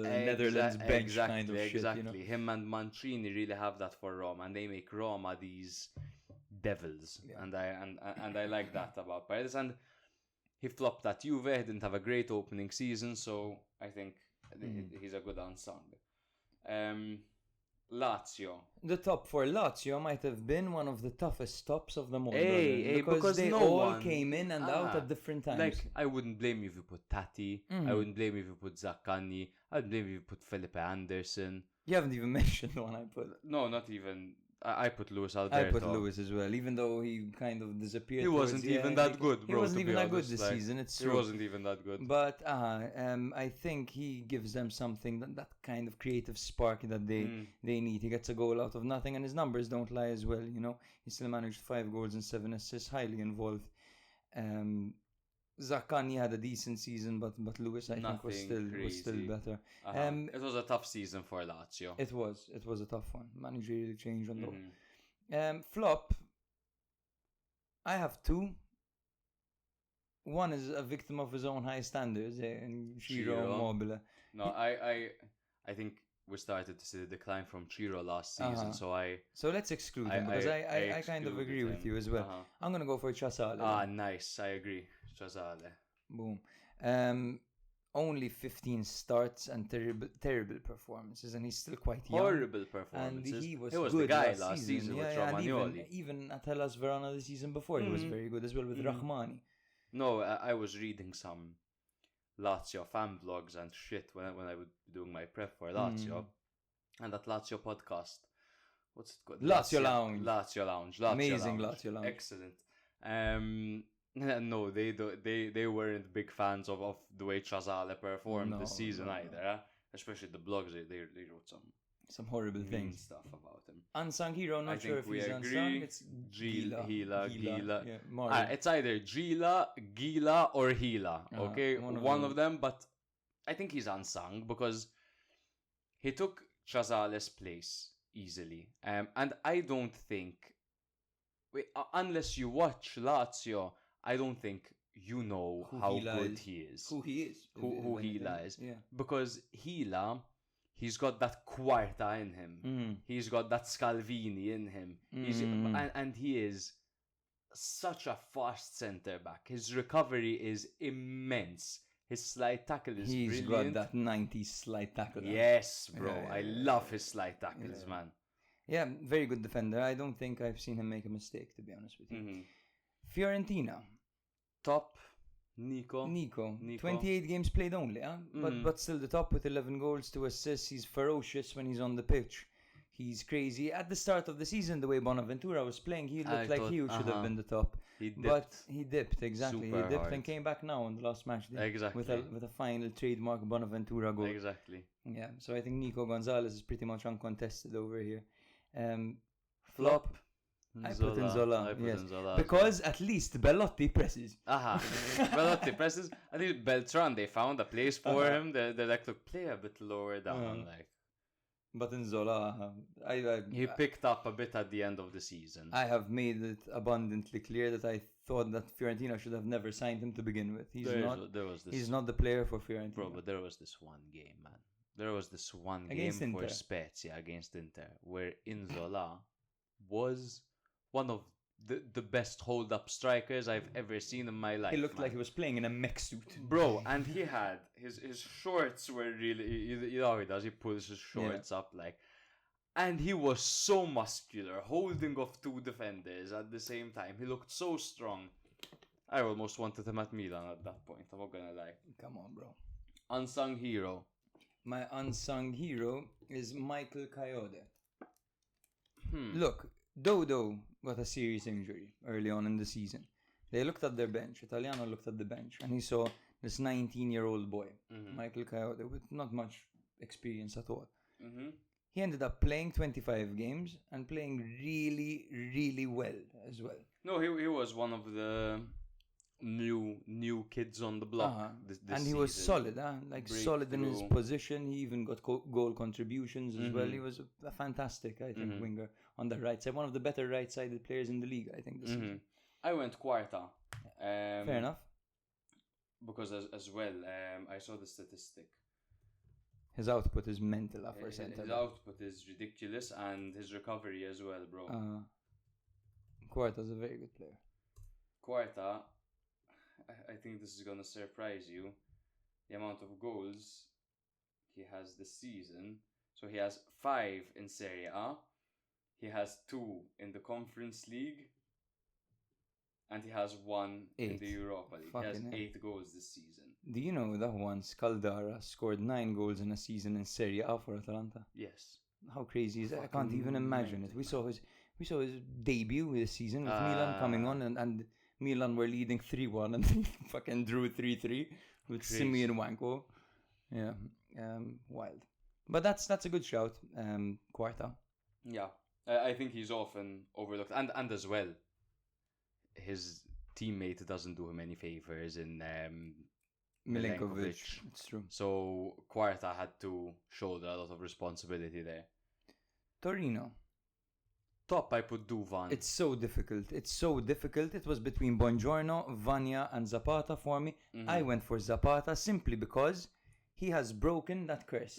Netherlands bench kind of shit. Exactly. You know? Him and Mancini really have that for Roma, and they make Roma these devils, and I like that about Paredes. And he flopped at Juve. He didn't have a great opening season, so I think he's a good unsung. Lazio. The top for Lazio might have been one of the toughest tops of them all. Because they no all one came in and out at different times. Like, I wouldn't blame you if you put Tati. I wouldn't blame you if you put Zaccagni. I wouldn't blame you if you put Felipe Anderson. You haven't even mentioned the one I put. No, not even. I put Luis Alberto. I put Luis as well, even though he kind of disappeared. He wasn't even that good, bro. He wasn't even that good this season, it's true. He wasn't even that good. But I think he gives them something, that kind of creative spark that they need. He gets a goal out of nothing, and his numbers don't lie as well, you know. He still managed 5 goals and 7 assists, highly involved. Zaccagni had a decent season, but Luis, I think, was still better. It was a tough season for Lazio. It was a tough one. Managerial change on though. Flop. I have 2. One is a victim of his own high standards, and Ciro Immobile. No, I think we started to see the decline from Ciro last season, so let's exclude him, because I kind of agree with you as well. I'm gonna go for Casale. Nice, I agree. Casale. Boom. Only 15 starts and terrible performances, and he's still quite young. Horrible performances. And he was good the guy last season with Romagnoli. Even at Hellas Verona the season before, he was very good as well with Rahmani. No, I was reading some Lazio fan blogs and shit when I was doing my prep for Lazio, and that Lazio podcast. What's it called? Lazio Lounge. Lazio Lounge. Amazing Lazio Lounge. Excellent. No, they weren't big fans of the way Casale performed this season either. Especially the blogs, they wrote some horrible things stuff about him. Unsung hero, not sure if he's unsung. It's Gila. Yeah, it's either Gila or Hila. Okay, one of them. But I think he's unsung because he took Casale's place easily. And I don't think, unless you watch Lazio, I don't think you know how good he is. Who he is. Who Hila is. Yeah. Because Hila, he's got that Quarta in him. He's got that Scalvini in him. And he is such a fast centre back. His recovery is immense. His slide tackle is brilliant. He's got that 90s slide tackle. Yes, bro. I love his slide tackles, man. Yeah, very good defender. I don't think I've seen him make a mistake, to be honest with you. Fiorentina. Top. Nico. 28 games played only, but still the top with 11 goals, 2 assists. He's ferocious when he's on the pitch. He's crazy. At the start of the season, the way Bonaventura was playing, he looked like he should have been the top. But he dipped, exactly. He dipped and came back now in the last match. Exactly. With a final trademark Bonaventura goal. Exactly. Yeah, so I think Nico Gonzalez is pretty much uncontested over here. Flop. I put in Zola, yes. Zola because at least Bellotti presses. Bellotti presses. I think Beltran, they found a place for him. They're like, look, play a bit lower down. But in Zola, he picked up a bit at the end of the season. I have made it abundantly clear that I thought that Fiorentina should have never signed him to begin with. He's not the player for Fiorentina. Bro, but there was this one game, man. there was this one Against game for Inter. Spezia against Inter where Inzola was one of the best hold-up strikers I've ever seen in my life. He looked man. like he was playing in a mech suit. Bro, and he had his shorts were really, you know how he does, he pulls his shorts up like, and he was so muscular, holding off two defenders at the same time. He looked so strong. I almost wanted him at Milan at that point, I'm not gonna lie. Come on, bro. Unsung hero. My unsung hero is Michael Coyote. Look, Dodo got a serious injury early on in the season. They looked at their bench. Italiano looked at the bench and he saw this 19-year-old boy, Michael Coyote, with not much experience at all. He ended up playing 25 games and playing really, really well as well. No, he was one of the new kids on the block. This and he was solid, like solid in his position. He even got goal contributions as well. He was a fantastic, I think, winger on the right side. One of the better right-sided players in the league, I think, this season. I went Quarta. Fair enough. Because as well, I saw the statistic. His output is mental for centre. His output is ridiculous, and his recovery as well, bro. Quarta's a very good player. Quarta, I think this is gonna surprise you. The amount of goals he has this season. So he has 5 in Serie A. He has 2 in the Conference League. And he has 1 in the Europa League. He has 8 goals this season. Do you know that once Caldara scored 9 goals in a season in Serie A for Atalanta? Yes. How crazy is that? I can't even imagine it. We saw his debut this season with Milan coming on, and Milan were leading 3-1 and they fucking drew 3-3 with Simeon Wanko. Yeah, wild. But that's a good shout, Quarta. Yeah, I think he's often overlooked, and as well, his teammate doesn't do him any favors in Milenkovic. It's true. So Quarta had to shoulder a lot of responsibility there. Torino. Top, I put Duvan. It's so difficult. It was between Buongiorno, Vania, and Zapata for me. I went for Zapata simply because he has broken that curse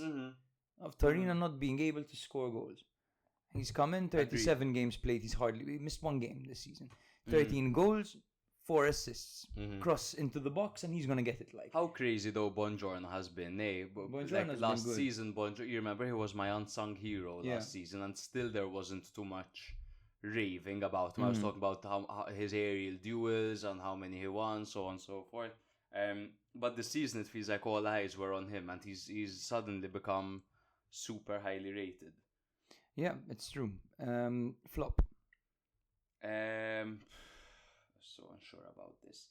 of Torino not being able to score goals. He's come in 37 games played. He missed 1 game this season. 13 goals, 4 assists. Cross into the box and he's going to get it. Like how crazy though Buongiorno has been, eh? Like last season, Buongiorno, you remember he was my unsung hero last season, and still there wasn't too much raving about him. I was talking about how his aerial duels and how many he won, so on and so forth. But this season it feels like all eyes were on him, and he's suddenly become super highly rated. Yeah, it's true. Flop. So unsure about this.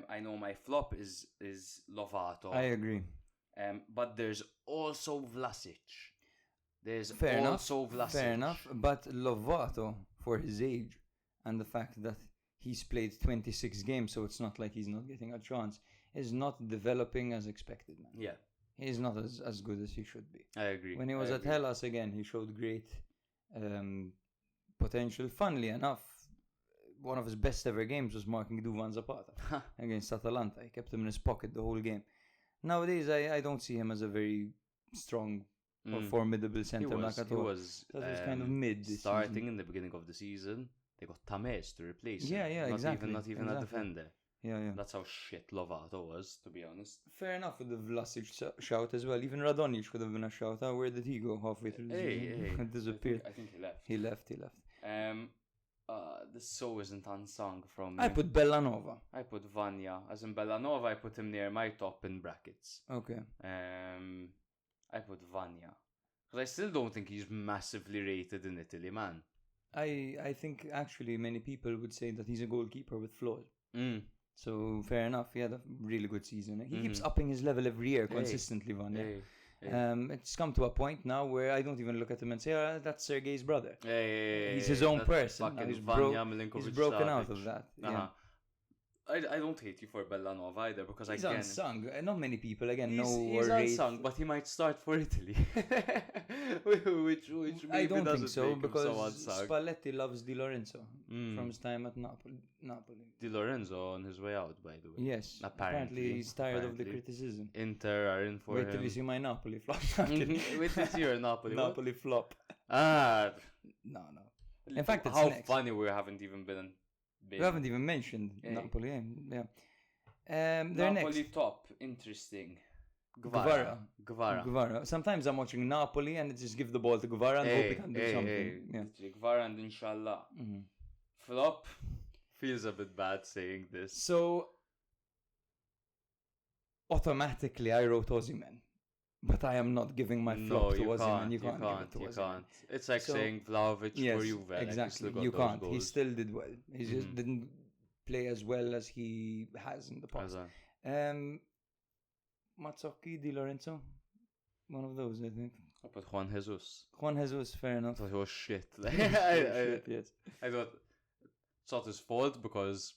I know my flop is Lovato. I agree. But there's also Vlasic. Fair enough. But Lovato, for his age and the fact that he's played 26 games, so it's not like he's not getting a chance, is not developing as expected, man. Yeah. He's not as good as he should be. I agree. When he was at Hellas again, he showed great potential. Funnily enough, one of his best ever games was marking Duvan Zapata against Atalanta. He kept him in his pocket the whole game. Nowadays, I don't see him as a very strong or formidable centre-back at all. He was kind of mid starting season. in the beginning of the season. They got Tamez to replace him. Yeah, exactly. Not even a defender. Yeah. That's how shit Lovato was, to be honest. Fair enough with the Vlasic shout as well. Even Radonjic could have been a shout. Where did he go halfway through the season? Disappeared. I think he left. This so isn't unsung from me. I put Bellanova. I put Vania. As in Bellanova, I put him near my top in brackets. Okay. I put Vania. Because I still don't think he's massively rated in Italy, man. I think actually many people would say that he's a goalkeeper with flaws. So fair enough. He had a really good season. He keeps upping his level every year consistently, Vania. It's come to a point now where I don't even look at him and say, that's Sergei's brother. He's his own person. He's broken out of that. I don't hate you for Bellanova either, because He's again, unsung. Not many people again know he's or rate. unsung, but he might start for Italy, which maybe I don't doesn't think so, make him because so unsung. Spalletti loves Di Lorenzo from his time at Napoli. Di Lorenzo on his way out, by the way. Yes, Apparently he's tired of the criticism. Inter are in for Wait him. till you see my Napoli flop. Wait till you see your Napoli. What? Napoli flop. Ah, No. In fact, it's how next. funny we haven't even been. We haven't even mentioned Napoli. Yeah. They're Napoli next. top, interesting. Guevara. Sometimes I'm watching Napoli and it just give the ball to Guevara and hope he can do something. Yeah. Guevara and Inshallah. Flop feels a bit bad saying this. So automatically I wrote Osimhen, but I am not giving my flop to Osimhen. You can't. It's like saying Vlahovic for Juve. Exactly. You can't. He still did well. He just didn't play as well as he has in the past. Mazzocchi, Di Lorenzo, one of those, I think. But Juan Jesus, fair enough. I thought he was shit. Yes. I thought it's not his fault, because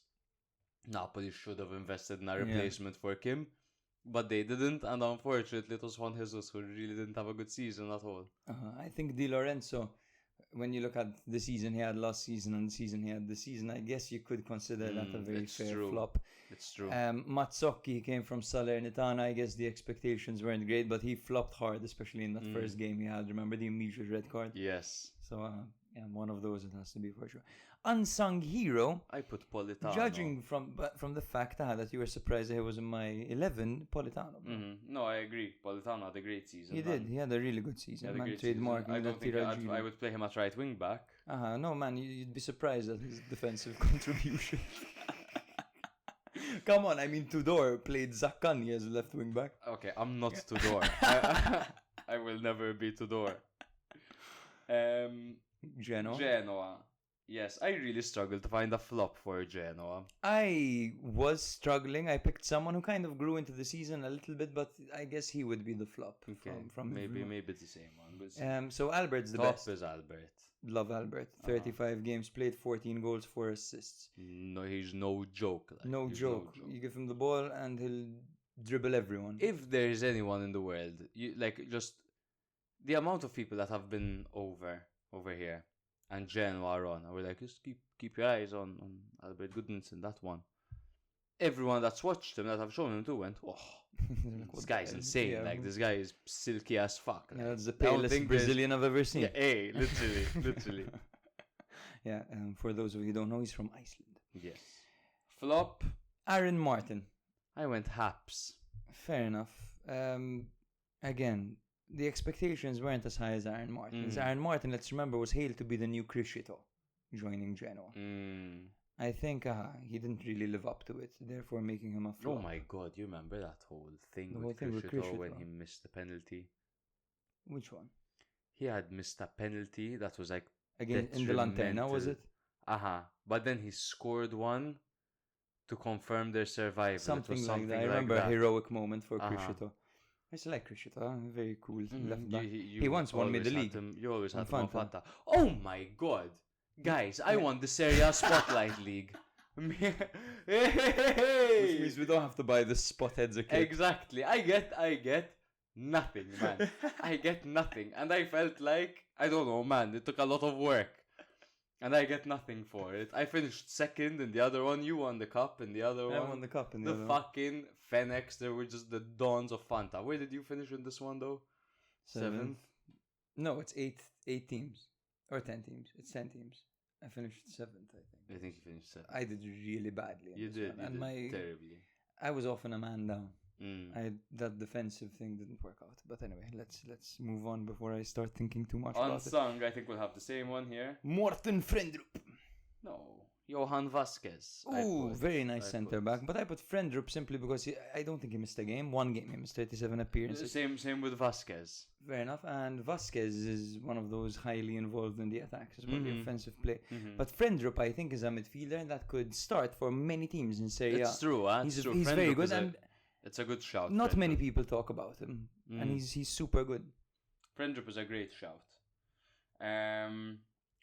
Napoli should have invested in a replacement for Kim, but they didn't, and unfortunately it was Juan Jesus who really didn't have a good season at all. I think Di Lorenzo, when you look at the season he had last season and the season he had this season, I guess you could consider that a very fair flop. It's true. Mazzocchi came from Salernitana. I guess the expectations weren't great, but he flopped hard, especially in that first game he had. Remember the immediate red card? Yes. So, one of those it has to be for sure. Unsung hero. I put Politano. Judging from the fact that you were surprised that he was in my 11, Politano. No, I agree. Politano had a great season. He did. He had a really good season. I don't think I would play him at right wing back. No, man, you'd be surprised at his defensive contribution. Come on, I mean, Tudor played Zaccagni as left wing back. Okay, I'm not Tudor. I will never be Tudor. Genoa. Yes, I really struggled to find a flop for Genoa. I was struggling. I picked someone who kind of grew into the season a little bit, but I guess he would be the flop. Okay, from maybe it's the same one. So Albert's the top best. Top is Albert. Love Albert. 35 games played, 14 goals, 4 assists. No, he's no joke. No joke. You give him the ball and he'll dribble everyone. If there is anyone in the world, just the amount of people that have been over here and Genoa are on, I was like, just keep your eyes on Albert Goodmanson, that one. Everyone that's watched him, that I've shown him to, went, oh, this guy's insane. Yeah. This guy is silky as fuck. Yeah, that's the palest Brazilian I've ever seen. Yeah, literally. Yeah, for those of you who don't know, he's from Iceland. Yes. Flop? Aaron Martin. I went Haps. Fair enough. Again, the expectations weren't as high as Aaron Martin's. Aaron Martin, let's remember, was hailed to be the new Criscito joining Genoa. I think he didn't really live up to it, therefore making him a flop. Oh my god, you remember that whole thing with Criscito when he missed the penalty? Which one? He had missed a penalty that was like again in the Lanterna, was it? But then he scored one to confirm their survival. Something like that. I remember a heroic moment for Criscito. I still like Criscito. Very cool left back. He once won me the league. You always had him on Fanta. Oh my god. Guys, I won the Serie A Spotlight League. Which means we don't have to buy the spot heads again. Exactly. I get nothing, man. I get nothing. And I felt like, I don't know, man, it took a lot of work. And I get nothing for it. I finished second in the other one. You won the cup in the other one. I won the cup in the other fucking Fennex. They were just the dawns of Fanta. Where did you finish in this one, though? 7th? No, it's 8 teams. Or 10 teams. It's 10 teams. I finished 7th, I think. I think you finished 7th. I did really badly. You did terribly. I was often a man down. That defensive thing didn't work out. But anyway, let's move on before I start thinking too much about it. Unsung, I think we'll have the same one here. Morten Frendrup. No. Johan Vasquez. Oh, very nice centre back. But I put Frendrup simply because I don't think he missed a game. One game he missed 37 appearances. Same with Vasquez. Fair enough. And Vasquez is one of those highly involved in the attacks as well, the offensive play. But Frendrup, I think, is a midfielder that could start for many teams in Serie A. It's true, He's very good. And it's a good shout. Not many people talk about him. And he's super good. Frendrup is a great shout.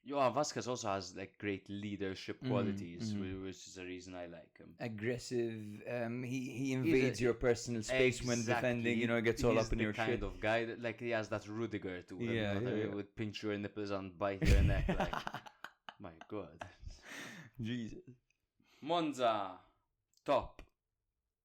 Johan Vasquez also has like great leadership qualities, which is the reason I like him. Aggressive. He invades your personal space when defending. You know, gets all up in your shit. He's the kind of guy that, like, he has that Rudiger to him. Yeah, you know, yeah. He would pinch your nipples and bite your neck. Like, my God. Jesus. Monza, top.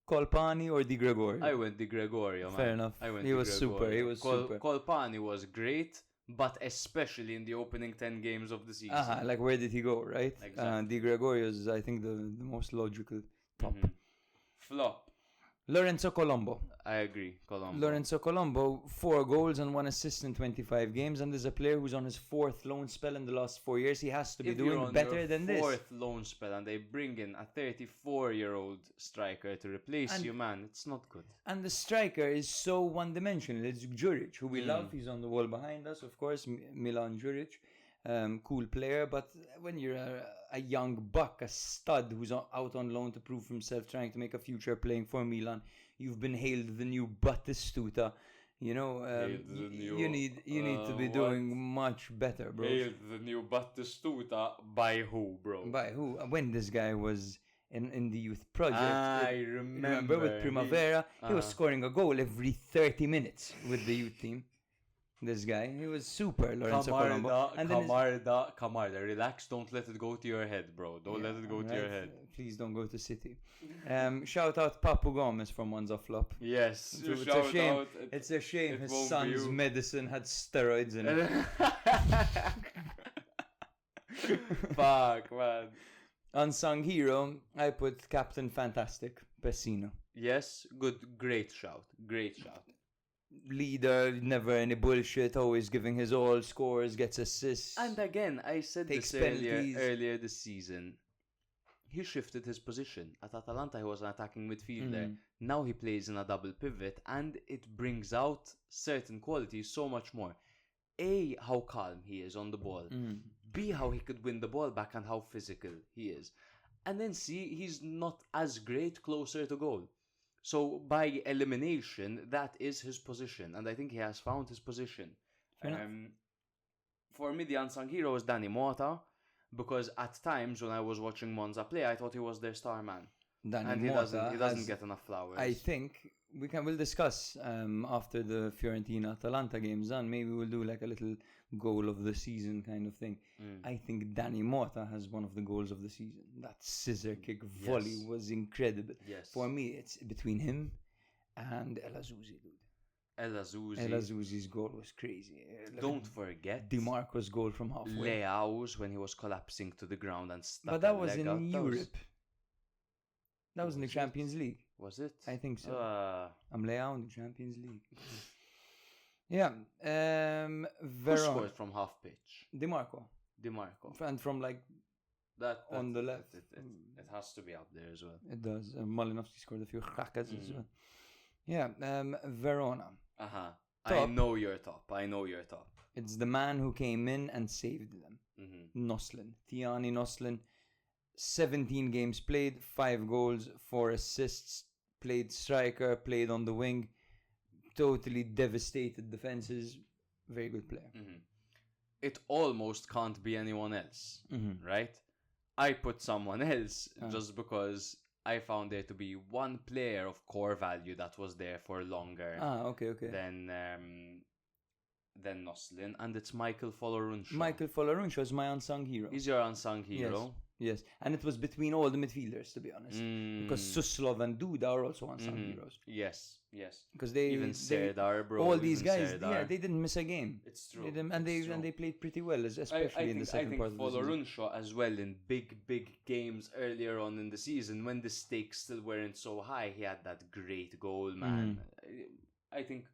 Colpani or Di Gregorio? I went Di Gregorio, man. Fair enough. He was super. He was super. Colpani was great, but especially in the opening 10 games of the season. Like where did he go, right? Exactly. Di Gregorio is, I think, the most logical top. Flop. Lorenzo Colombo. I agree, Colombo. Lorenzo Colombo, 4 goals and 1 assist in 25 games, and there's a player who's on his 4th loan spell in the last 4 years. He has to be doing better than this. 4th loan spell, and they bring in a 34-year-old striker to replace you, man. It's not good. And the striker is so one-dimensional. It's Juric, who we love. He's on the wall behind us, of course. Milan Juric. Cool player, but when you're a young buck, a stud who's out on loan to prove himself, trying to make a future playing for Milan, you've been hailed the new Batistuta. You know, you need to be doing much better, bro. Hailed the new Batistuta by who, bro? By who? When this guy was in the youth project, I remember with Primavera, he was scoring a goal every 30 minutes with the youth team. This guy, he was super, Lorenzo Colombo. Camarda, relax, don't let it go to your head, bro. Don't let it go to your head. Please don't go to City. Shout out Papu Gomez from Monza Flop. Yes, it's a shame his son's medicine had steroids in it. Fuck, man. Unsung hero, I put Captain Fantastic, Pessino. Yes, great shout. Leader, never any bullshit, always giving his all, scores, gets assists. And again, I said this earlier this season. He shifted his position. At Atalanta, he was an attacking midfielder. Now he plays in a double pivot, and it brings out certain qualities so much more. A, how calm he is on the ball. B, how he could win the ball back and how physical he is. And then C, he's not as great closer to goal. So by elimination, that is his position, and I think he has found his position. For me, the unsung hero is Dani Mota, because at times when I was watching Monza play, I thought he was their star man, he doesn't get enough flowers. I think we'll discuss after the Fiorentina-Atalanta games, and maybe we'll do like a little goal of the season kind of thing. I think Dani Mota has one of the goals of the season. That scissor kick volley was incredible. Yes. For me, it's between him and El Azzouzi, dude. El Azzouzi's goal was crazy. Don't forget Di Marco's goal from halfway. Leao's when he was collapsing to the ground and stuck. But that was in Europe. That was in the Champions League. Was it? I think so. I'm Leao in the Champions League. Yeah. Who scored from half pitch? Di Marco. And from like that on the left. It has to be up there as well. It does. Malinowski scored a few crackers as well. Yeah. Verona. I know your top. It's the man who came in and saved them. Noslin. Tiani Noslin. 17 games played, 5 goals, 4 assists, played striker, played on the wing, totally devastated defenses. Very good player. It almost can't be anyone else, right? I put someone else just because I found there to be one player of core value that was there for longer than Noslin, and it's Michael Folorunsho. Michael Folorunsho is my unsung hero. He's your unsung hero. Yes, and it was between all the midfielders, to be honest, because Suslov and Duda are also unsung heroes. Yes, because Serdar, bro. All these guys, they didn't miss a game. It's true, and they played pretty well, especially in the second part of the season. I think Folorunsho as well in big games earlier on in the season when the stakes still weren't so high. He had that great goal, man. I think.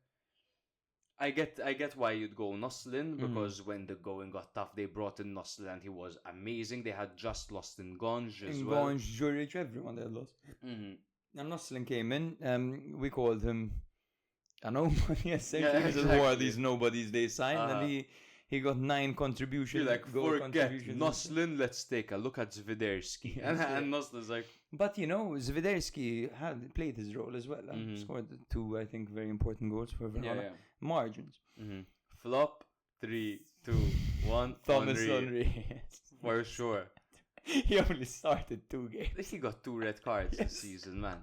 I get why you'd go Noslin, because when the going got tough, they brought in Noslin and he was amazing. They had just lost in Gonj as well. Gonj, Juric, everyone they had lost. And Noslin came in, we called him a nobody, essentially. This is one of these nobodies they signed, and he got 9 contributions. You're like, forget Noslin, let's take a look at Zviderski. And Noslin's like... But, Zviderski had played his role as well and scored 2, I think, very important goals for Verona. Margins. Flop, 3, 2, 1. Thomas Henry. Henry. For sure. He only started 2 games. He got 2 red cards Yes. this season, man.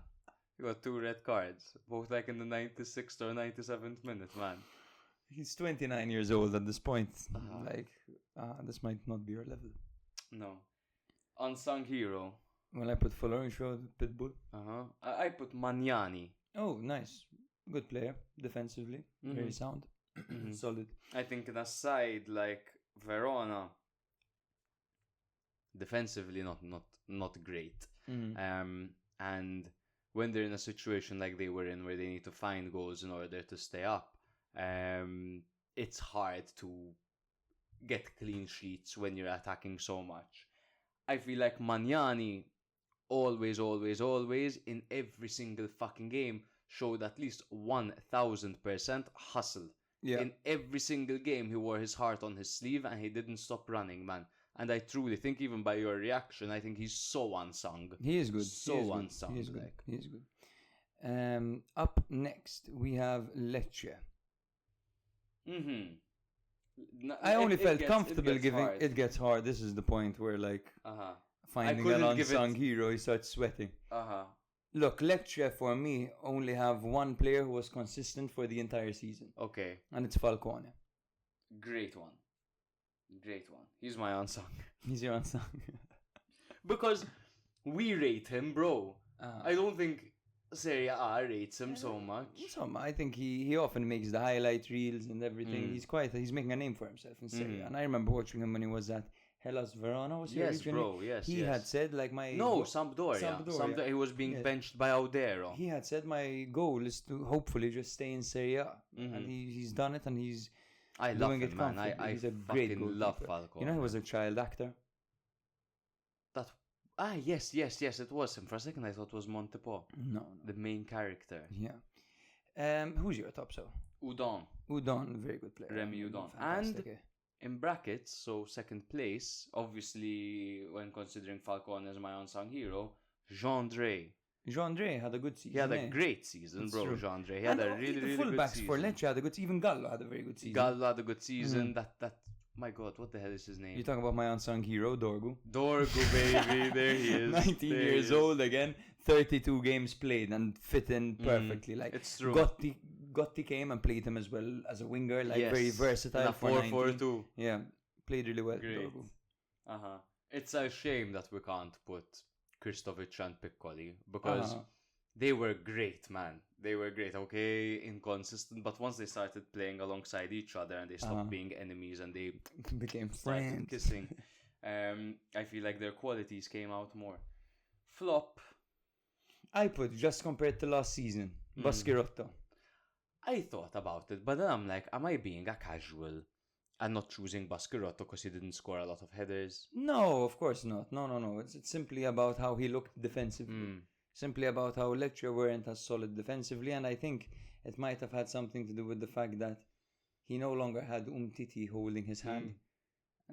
He got 2 red cards. Both like in the 96th or 97th minute, man. He's 29 years old at this point. Uh-huh. This might not be your level. No. Unsung hero. Well, I put Florencio, Pitbull. I put Magnani. Oh, nice. Good player. Defensively. Very sound. Solid. I think in a side like Verona, defensively not great. And when they're in a situation like they were in, where they need to find goals in order to stay up, it's hard to get clean sheets when you're attacking so much. I feel like Magnani always in every single fucking game showed at least 1000% hustle. Yeah. In every single game, he wore his heart on his sleeve and he didn't stop running, man. And I truly think, even by your reaction, I think he's so unsung. He is good. So unsung. He is good. He is good. Up next, we have Lecce. I only felt comfortable giving hard. It gets hard. This is the point where, like, finding an unsung hero, he starts sweating. Look, Lecce for me only have one player who was consistent for the entire season. Okay. And it's Falcone. Great one. He's my unsung. He's your unsung. Because we rate him, bro. I don't think Serie A rates him so much. I think he often makes the highlight reels and everything. He's making a name for himself in Serie A. And I remember watching him when he was at Hellas Verona. Was he originally? Bro, yes, He had said, like, my... No, Sampdoria. He was being benched by Audero. He had said, my goal is to hopefully just stay in Serie A. And he's done it, and he's doing it comfortably. He's a great goalkeeper. Love Falcone. You know, he was a child actor. Yes, it was him. For a second, I thought it was Montepo. No. The main character. Yeah. Who's your top, so? Udon, very good player. Remy Udon. And in brackets, so second place, obviously, when considering Falcone as my unsung hero, Jean-Dre. Jean-Dre had a good season. He had a great season, bro. Jean-Dre. He had a really good season. Fullbacks for Lecce had a good season. Even Gallo had a very good season. That my God, what the hell is his name? You're talking about my unsung hero, Dorgu. Dorgu, baby. There he is. 19 years old again. 32 games played and fit in perfectly. Like, it's true. Gotti came and played him as well as a winger. Like, very versatile. 4-4-2. Yeah. Played really well. Great. Dorgu. It's a shame that we can't put Kristovic and Piccoli, because they were great, man. They were great. Okay, inconsistent, but once they started playing alongside each other and they stopped being enemies and they became started friends, kissing, I feel like their qualities came out more. Flop. I put, just compared to last season, Baschirotto. I thought about it, but then I'm like, am I being a casual and not choosing Baschirotto because he didn't score a lot of headers? No, of course not. No. It's simply about how he looked defensively. Simply about how Lecce weren't as solid defensively, and I think it might have had something to do with the fact that he no longer had Umtiti holding his hand,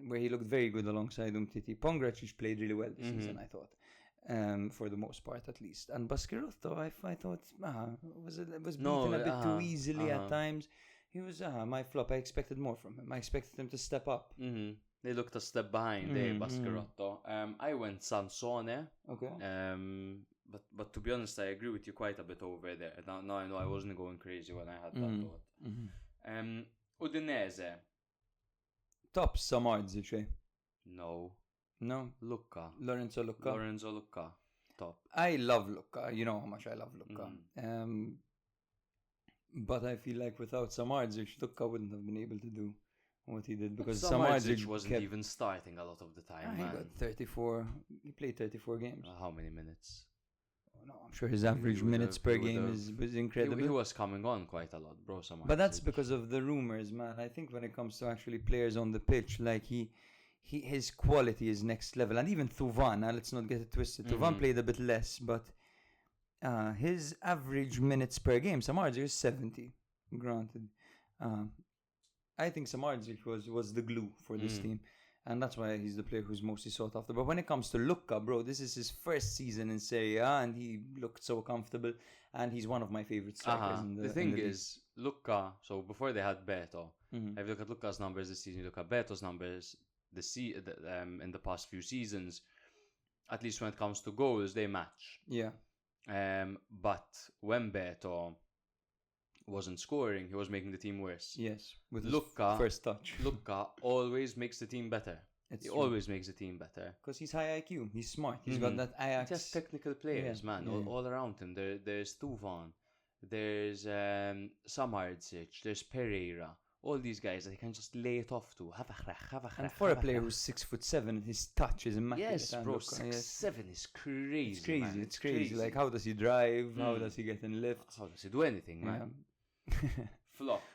where he looked very good alongside Umtiti. Pongracic played really well this season, I thought, for the most part at least. And Baschirotto, I thought was beaten a bit too easily at times. He was my flop. I expected more from him. I expected him to step up. They looked a step behind, Baschirotto. I went Sansone. Okay. But to be honest, I agree with you quite a bit over there. Now I know I wasn't going crazy when I had that thought. Udinese. Top Samardzic. No. Lucca. Lorenzo Lucca. Top. I love Lucca. You know how much I love Lucca. But I feel like without Samardzic, Lucca wouldn't have been able to do what he did, because Samardzic wasn't even starting a lot of the time. He got 34. He played 34 games. How many minutes? No, I'm sure his average minutes per game was incredible. He was coming on quite a lot, bro. But that's because of the rumors, man. I think when it comes to actually players on the pitch, like his quality is next level. And even Thuvan, let's not get it twisted. Thuvan played a bit less, but his average minutes per game, Samardzic is 70, granted. I think Samardzic was the glue for this team. And that's why he's the player who's mostly sought after. But when it comes to Lucca, bro, this is his first season in Serie A, and he looked so comfortable. And he's one of my favorite strikers. The thing is, Lucca, so before they had Beto, Mhm. If you look at Luka's numbers this season, you look at Beto's numbers in the past few seasons, at least when it comes to goals, they match. Yeah. But when Beto wasn't scoring, he was making the team worse. Yes. With his Luka- first touch. Luka always makes the team better. He always makes the team better. Because he's high IQ. He's smart. He's got that Ajax. Just technical players, Yeah, man, yeah. all around him. There's Tufan, there's Samardzic, there's Pereira. All these guys that he can just lay it off to. And for a player who's 6'7", his touch is immaculate. Yes, bro, 6'7" is crazy. It's crazy. Man. It's crazy. Like, how does he drive? How does he get in lifts? How does he do anything, man?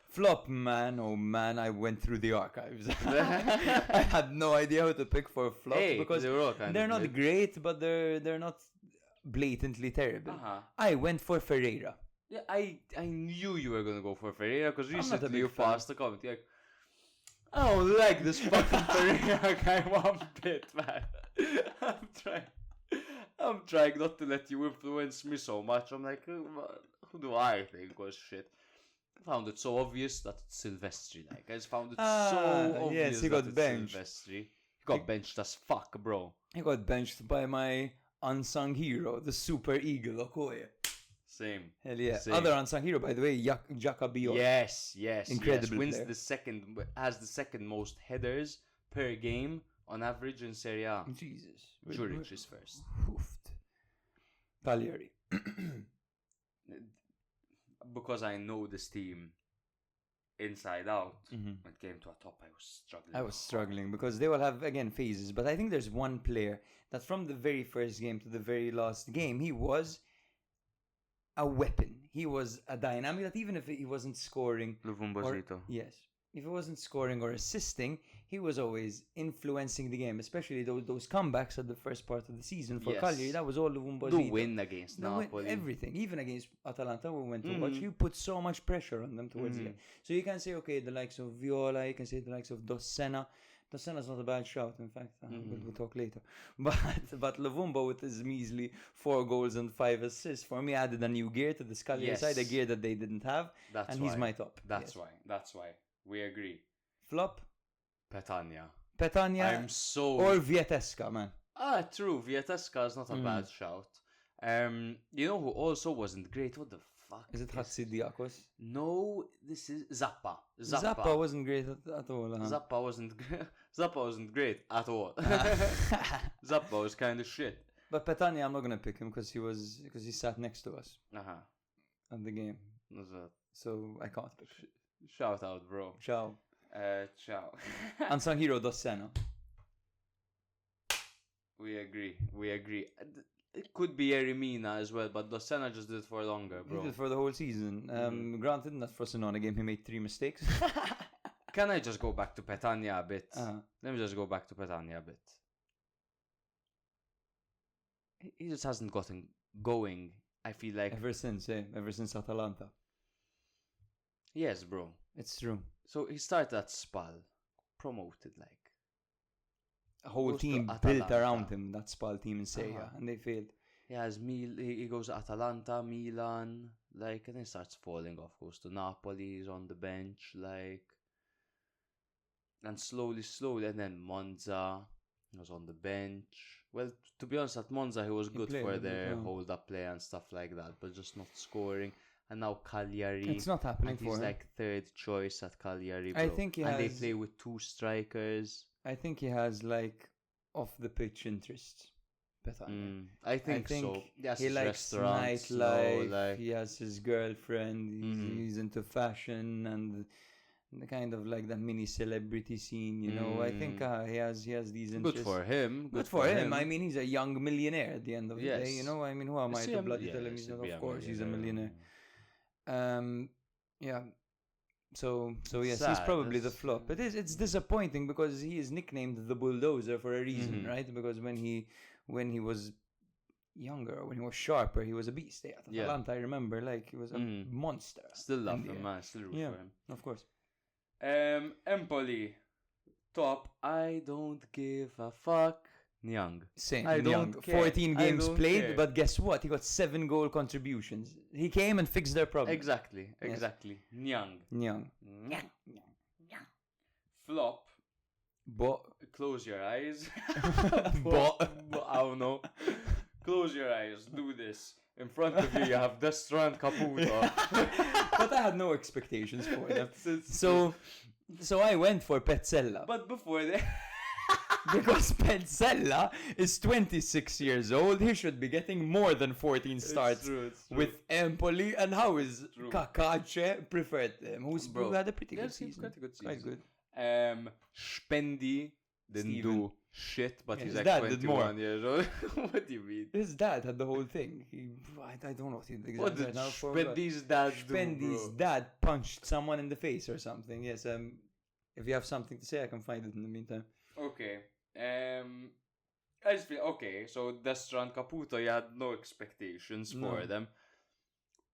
Flop, man. Oh, man. I went through the archives. I had no idea how to pick for a flop because they're not great, but they're not blatantly terrible. I went for Ferreira. Yeah, I knew you were gonna go for Ferreira because recently you passed a comment. You're like, I don't like this fucking Ferreira guy one bit, man. I'm trying not to let you influence me so much. I'm like, who do I think was shit? I found it so obvious that it's Silvestri. Like, I just found it so obvious. Yes, he got benched. Silvestri. He got benched as fuck, bro. He got benched by my unsung hero, the Super Eagle Okoye. Same. Hell yeah. Same. Other unsung hero, by the way, Jaka Bior. Yes. Incredible Wins player. has the second most headers per game on average in Serie A. Jesus. Juric is first. Hoofed. Cagliari. Because I know this team inside out, Mm-hmm. when it came to a top, I was struggling because they will have, again, phases. But I think there's one player that from the very first game to the very last game, he was a weapon. He was a dynamic that even if he wasn't scoring, yes, if he wasn't scoring or assisting, he was always influencing the game, especially those comebacks at the first part of the season for Cagliari. That was all Luvumbo. The win against Napoli. Everything, even against Atalanta, we went to watch. He put so much pressure on them towards the end. So you can say, okay, the likes of Viola, you can say the likes of Dos Senna. Dos Senna's not a bad shout, in fact. We'll talk later. But Luvumbo with his measly 4 goals and 5 assists, for me, added a new gear to the Cagliari side, a gear that they didn't have. He's my top. That's why. We agree. Flop? Petagna. Or Vietesca, man. True. Vietesca is not a bad shout. You know who also wasn't great? What the fuck? Is it Hatzidiakos? No, this is Zappa. Zappa wasn't great at all. Zappa wasn't great at all. Zappa was kind of shit. But Petagna, I'm not gonna pick him because he sat next to us at the game. So I can't pick him. Shout out, bro. Ciao. Ciao. Unsung hero Dos Senna. We agree. It could be Erimina as well, but Dos Senna just did it for longer, bro. He did it for the whole season. Granted, in that Frosinone game, he made 3 mistakes. Can I just go back to Petagna a bit? Let me just go back to Petagna a bit. He just hasn't gotten going, I feel like. Ever since Atalanta. Yes, bro. It's true. So he started at Spal, promoted like. A whole team built around him, that Spal team in Serie A, and they failed. He goes to Atalanta, Milan, like, and then starts falling off. Goes to Napoli, he's on the bench, like, and slowly, and then Monza, he was on the bench. Well, to be honest, at Monza he was good for their hold-up play and stuff like that, but just not scoring. And now Cagliari. It's not happening for him. He's like 3rd choice at Cagliari, bro. I think they play with 2 strikers. I think he has like off the pitch interests. I think so. He likes nightlife. Like, he has his girlfriend. He's into fashion and the kind of like the mini celebrity scene. You know, I think he has these interests. Good for him. Good for him. I mean, he's a young millionaire at the end of the day. You know, I mean, who am I to bloody tell him he's not? Of course, he's a millionaire. So yes, sad. He's probably the flop. It's disappointing because he is nicknamed the Bulldozer for a reason, right? Because when he was younger, when he was sharper, he was a beast. At Atalanta, I remember, like, he was a monster. Still love him, man. Still root for him. Of course. Empoli, top. I don't give a fuck. Niang. Same. I Niang. don't care. 14 games played, but guess what? He got 7 goal contributions. He came and fixed their problem. Exactly. Niang. Flop. But Close your eyes. But- I don't know. Close your eyes. Do this. In front of you, you have Destrand Caputo. but I had no expectations for them. It's So I went for Petzella. But before that, Because Petzella is 26 years old, he should be getting more than 14 starts it's true. with Empoli. And how is True. Kakache preferred them? Who had a pretty good Yes, season. quite a good Quite season. good. Spendi didn't Steven. do shit, but Yeah, he's his like dad did 21 years old. What do you mean? His dad had the whole thing. I don't know what he did What exactly did now for. Spendi's dad do, Spendi's bro? dad punched someone in the face or something. Yes. If you have something to say, I can find it in the meantime. Okay. I just feel okay. So Destrand Caputo, you had no expectations for No. them,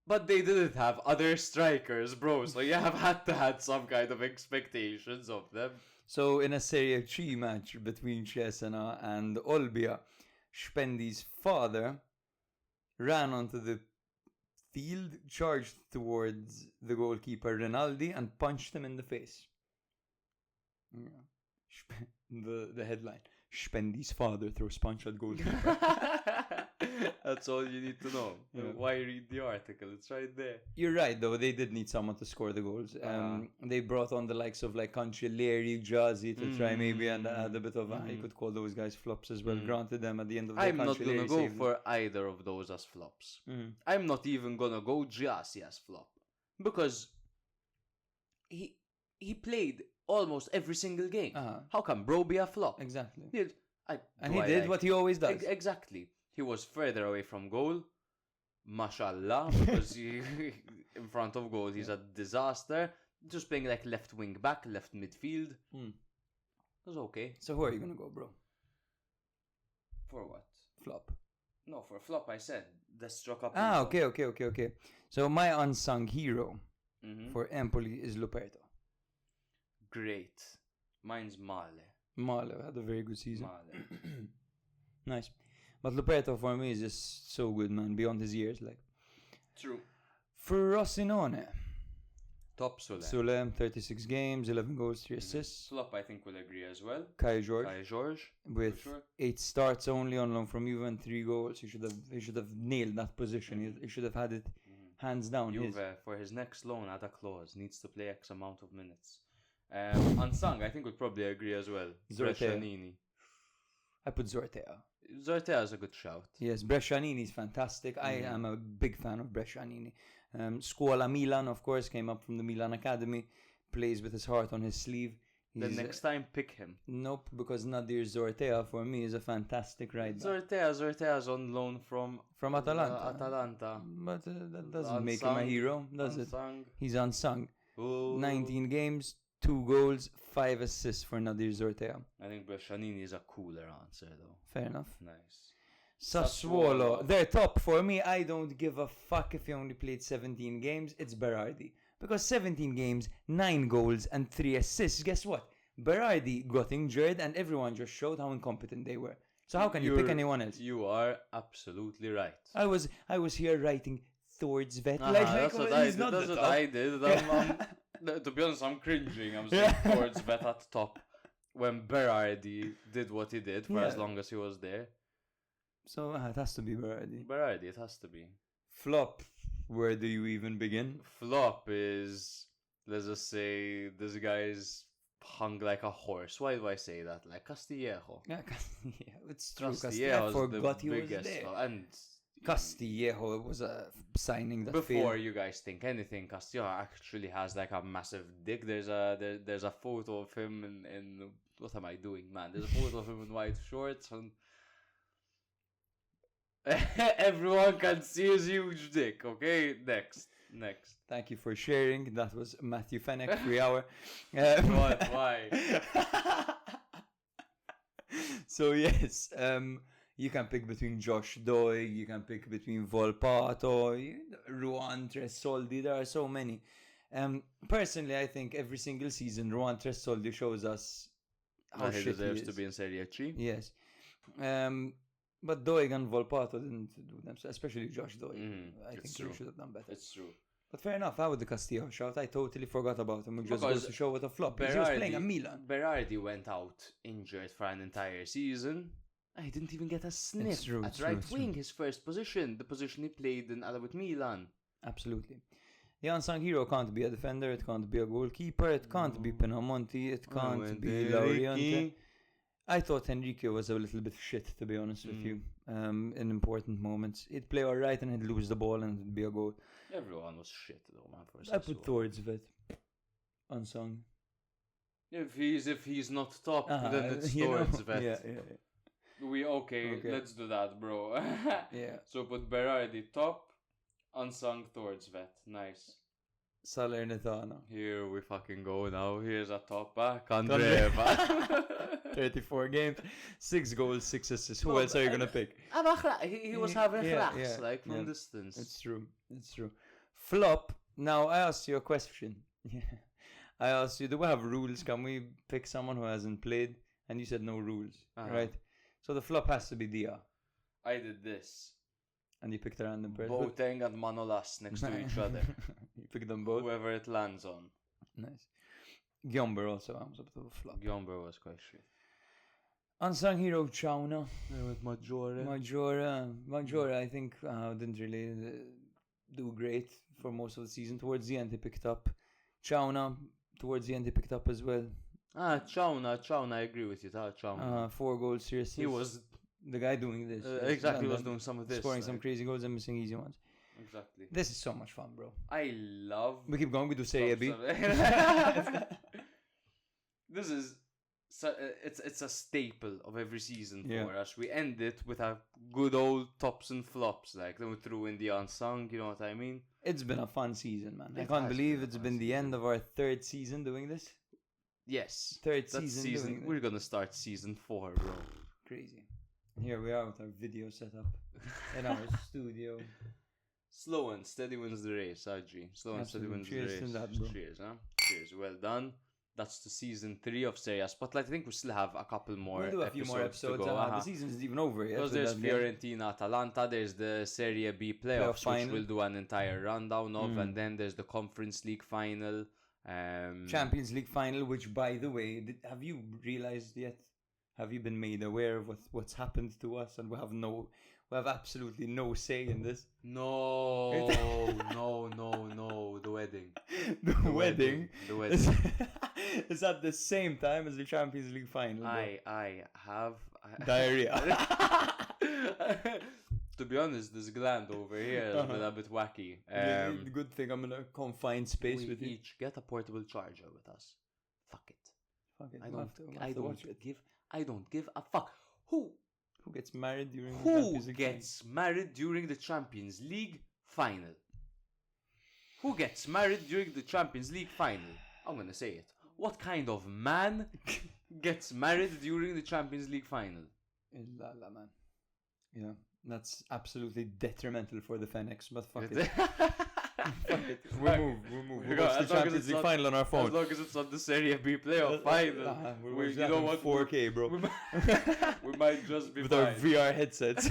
but they didn't have other strikers, bro. So you have had to have some kind of expectations of them. So in a Serie C match between Cesena and Olbia, Spendi's father ran onto the field, charged towards the goalkeeper Rinaldi, and punched him in the face. Yeah. The headline: Spendi's father throws punch at goalkeeper. That's all you need to know. Yeah. Why read the article? It's right there. You're right, though. They did need someone to score the goals. They brought on the likes of like Cancelleri, Jazzy to try maybe, and add a bit of. You could call those guys flops as well. Granted, them at the end of the day. I'm not gonna Cancelleri go saved them. for either of those as flops. Mhm. I'm not even gonna go Jazzy as flop because he played almost every single game. Uh-huh. How can bro be a flop? Exactly. And He did what he always does. Exactly. He was further away from goal. Mashallah, because he, in front of goal, he's a disaster. Just playing like left wing back, left midfield. It was okay. So who are you gonna go, bro? For what? Flop. No, for flop, I said. That struck up. Okay. So my unsung hero Mm-hmm. for Empoli is Luperto. Great. Mine's Male. Male had a very good season. Male. Nice. But Luperto for me is just so good, man, beyond his years. Like True. Frosinone. Top Sule. Sule, 36 games, 11 goals, 3 assists. Flop, I think, will agree as well. Kai George Kai George. with sure. 8 starts only on loan from Juve and 3 goals. He should have nailed that position. He should have had it hands down. Juve, for his next loan, add a clause. Needs to play X amount of minutes. Unsung, I think, would probably agree as well. Zortea. Brescianini. I put Zortea. Zortea is a good shout. Yes, Brescianini is fantastic. I am a big fan of Brescianini. Scuola Milan, of course, came up from the Milan Academy. Plays with his heart on his sleeve. The next time, pick him. Nope, because Nadir Zortea for me is a fantastic right back. Zortea's on loan from Atalanta. But that doesn't make him a hero, does it? Unsung. He's unsung. Ooh. 19 games, 2 goals, 5 assists for Nadir Zortea. I think Brescianini is a cooler answer, though. Fair enough. Nice. Sassuolo. They're top for me. I don't give a fuck if he only played 17 games. It's Berardi. Because 17 games, 9 goals, and 3 assists. Guess what? Berardi got injured, and everyone just showed how incompetent they were. So how can you pick anyone else? You are absolutely right. I was here writing Thords vet. That's what I did. That's what I did. To be honest, I'm cringing. I'm saying towards vet at top when Berardi did what he did for as long as he was there. So it has to be Berardi. Berardi, it has to be. Flop. Where do you even begin? Flop is, let's just say, this guy's hung like a horse. Why do I say that? Like Castillejo. Yeah, it's true. Castillejo forgot he was biggest there. flop. And Castillejo was a signing that before failed. you guys think anything, Castillejo actually has like a massive dick. There's a photo of him in what am I doing, man? There's a photo of him in white shorts and everyone can see his huge dick. Okay, next. Thank you for sharing. That was Matthew Fenech, 3 hour. What? Why? So yes, you can pick between Josh Doig, you can pick between Volpato, Ruan Tresoldi. There are so many. Personally, I think every single season Ruan Tresoldi shows us how he shit deserves he to is. be in Serie C. Yes. But Doig and Volpato didn't do them, so especially Josh Doig. I think It's he true. should have done better. It's true. But fair enough, how would the Castillo shout? I totally forgot about him. We just Because goes to show what a flop. Because he was playing at Milan. Berardi went out injured for an entire season. He didn't even get a sniff at right wing, his first position, the position he played in with Milan. Absolutely. The unsung hero can't be a defender, it can't be a goalkeeper, it can't be Pinamonti, it can't be Lauriente. I thought Enrique was a little bit shit, to be honest with you, in important moments. He'd play alright and he'd lose the ball and it'd be a goal. Everyone was shit though, man. I put towards it. Unsung. If he's not top, then it's towards vet. Yeah. Okay, let's do that, bro. Yeah. So put Berardi top, unsung towards vet. Nice. Salernitana. Here we fucking go now. Here's a top. Candreva. 34 games, 6 goals, 6 assists. Who else are you gonna pick? He was having cracks, from distance. It's true. Flop. Now I asked you a question. I asked you, do we have rules? Can we pick someone who hasn't played? And you said no rules, right? So the flop has to be Dia. I did this. And you picked a random person. Boateng and Manolas next to each other. You picked them both? Whoever it lands on. Nice. Gyomber also was a bit of a flop. Gyomber was quite shit. Unsung hero Chauna. With Maggiore, I think didn't really do great for most of the season. Towards the end he picked up. Chauna, towards the end he picked up as well. Chauna, I agree with you. Chauna. 4 goals, 3 assists. He was the guy doing this. Exactly, was doing some of this. Scoring some crazy goals and missing easy ones. Exactly. This is so much fun, bro. I love... We keep going, we do Serie B. This is... it's a staple of every season for us. We end it with a good old tops and flops. Then we threw in the unsung, you know what I mean? It's been a fun season, man. I can't believe it's been the end of our 3rd season doing this. Yes. 3rd season doing we're gonna start season 4, bro. Crazy. Here we are with our video setup in our studio. Slow and steady wins the race, Adji. Slow and steady wins the race. To that, bro. Cheers, huh? Cheers. Well done. That's the season 3 of Serie A Spotlight. I think we still have a couple more we'll do a few more episodes to go. The season isn't even over yet. Because there's Fiorentina, Atalanta, there's the Serie B playoffs, which we'll do an entire rundown of, and then there's the Conference League final. Champions League final, which, by the way, have you realized yet? Have you been made aware of what's happened to us? And we have absolutely no say in this. No, the wedding. The wedding. Is at the same time as the Champions League final. I have diarrhea. To be honest, this gland over here has been a bit wacky. Good thing I'm in a confined space with you. We each get a portable charger with us. Fuck it. I don't give a fuck. Who gets married during the Champions League final? Who gets married during the Champions League final? I'm gonna say it. What kind of man gets married during the Champions League final? La man. Yeah, that's absolutely detrimental for the Fenix, but fuck it. Fuck it. We'll move. We'll watch the Champions League final on our phone. As long as it's on the Serie B playoff final. You know what? 4K, bro. We might just be with our VR headsets.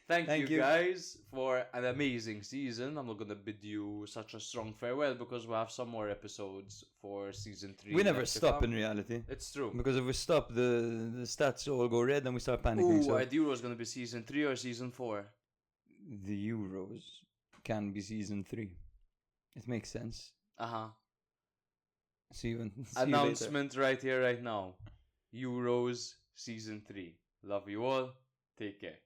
Thank you guys for an amazing season. I'm not gonna bid you such a strong farewell because we have some more episodes for season 3. We never stop in reality. It's true. Because if we stop, the stats all go red and we start panicking. Are the Euros gonna be season 3 or season 4? The Euros can be season 3. It makes sense. See you announcement right here, right now. Euros season 3. Love you all. Take care.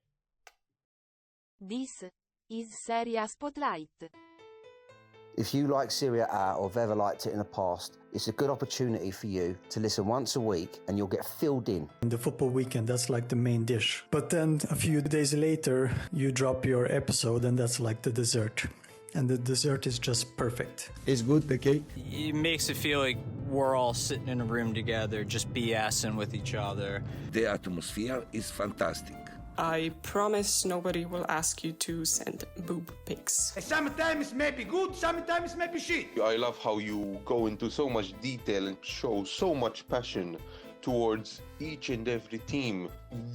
This is Serie A Spotlight. If you like Serie A or have ever liked it in the past, it's a good opportunity for you to listen once a week and you'll get filled in. In the football weekend, that's like the main dish. But then a few days later, you drop your episode and that's like the dessert. And the dessert is just perfect. It's good, the cake. It makes it feel like we're all sitting in a room together, just BSing with each other. The atmosphere is fantastic. I promise nobody will ask you to send boob pics. Sometimes it may be good, sometimes it may be shit. I love how you go into so much detail and show so much passion towards each and every team.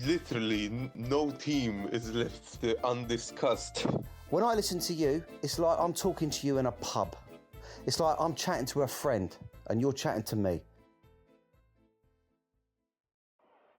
Literally, no team is left undiscussed. When I listen to you, it's like I'm talking to you in a pub. It's like I'm chatting to a friend and you're chatting to me.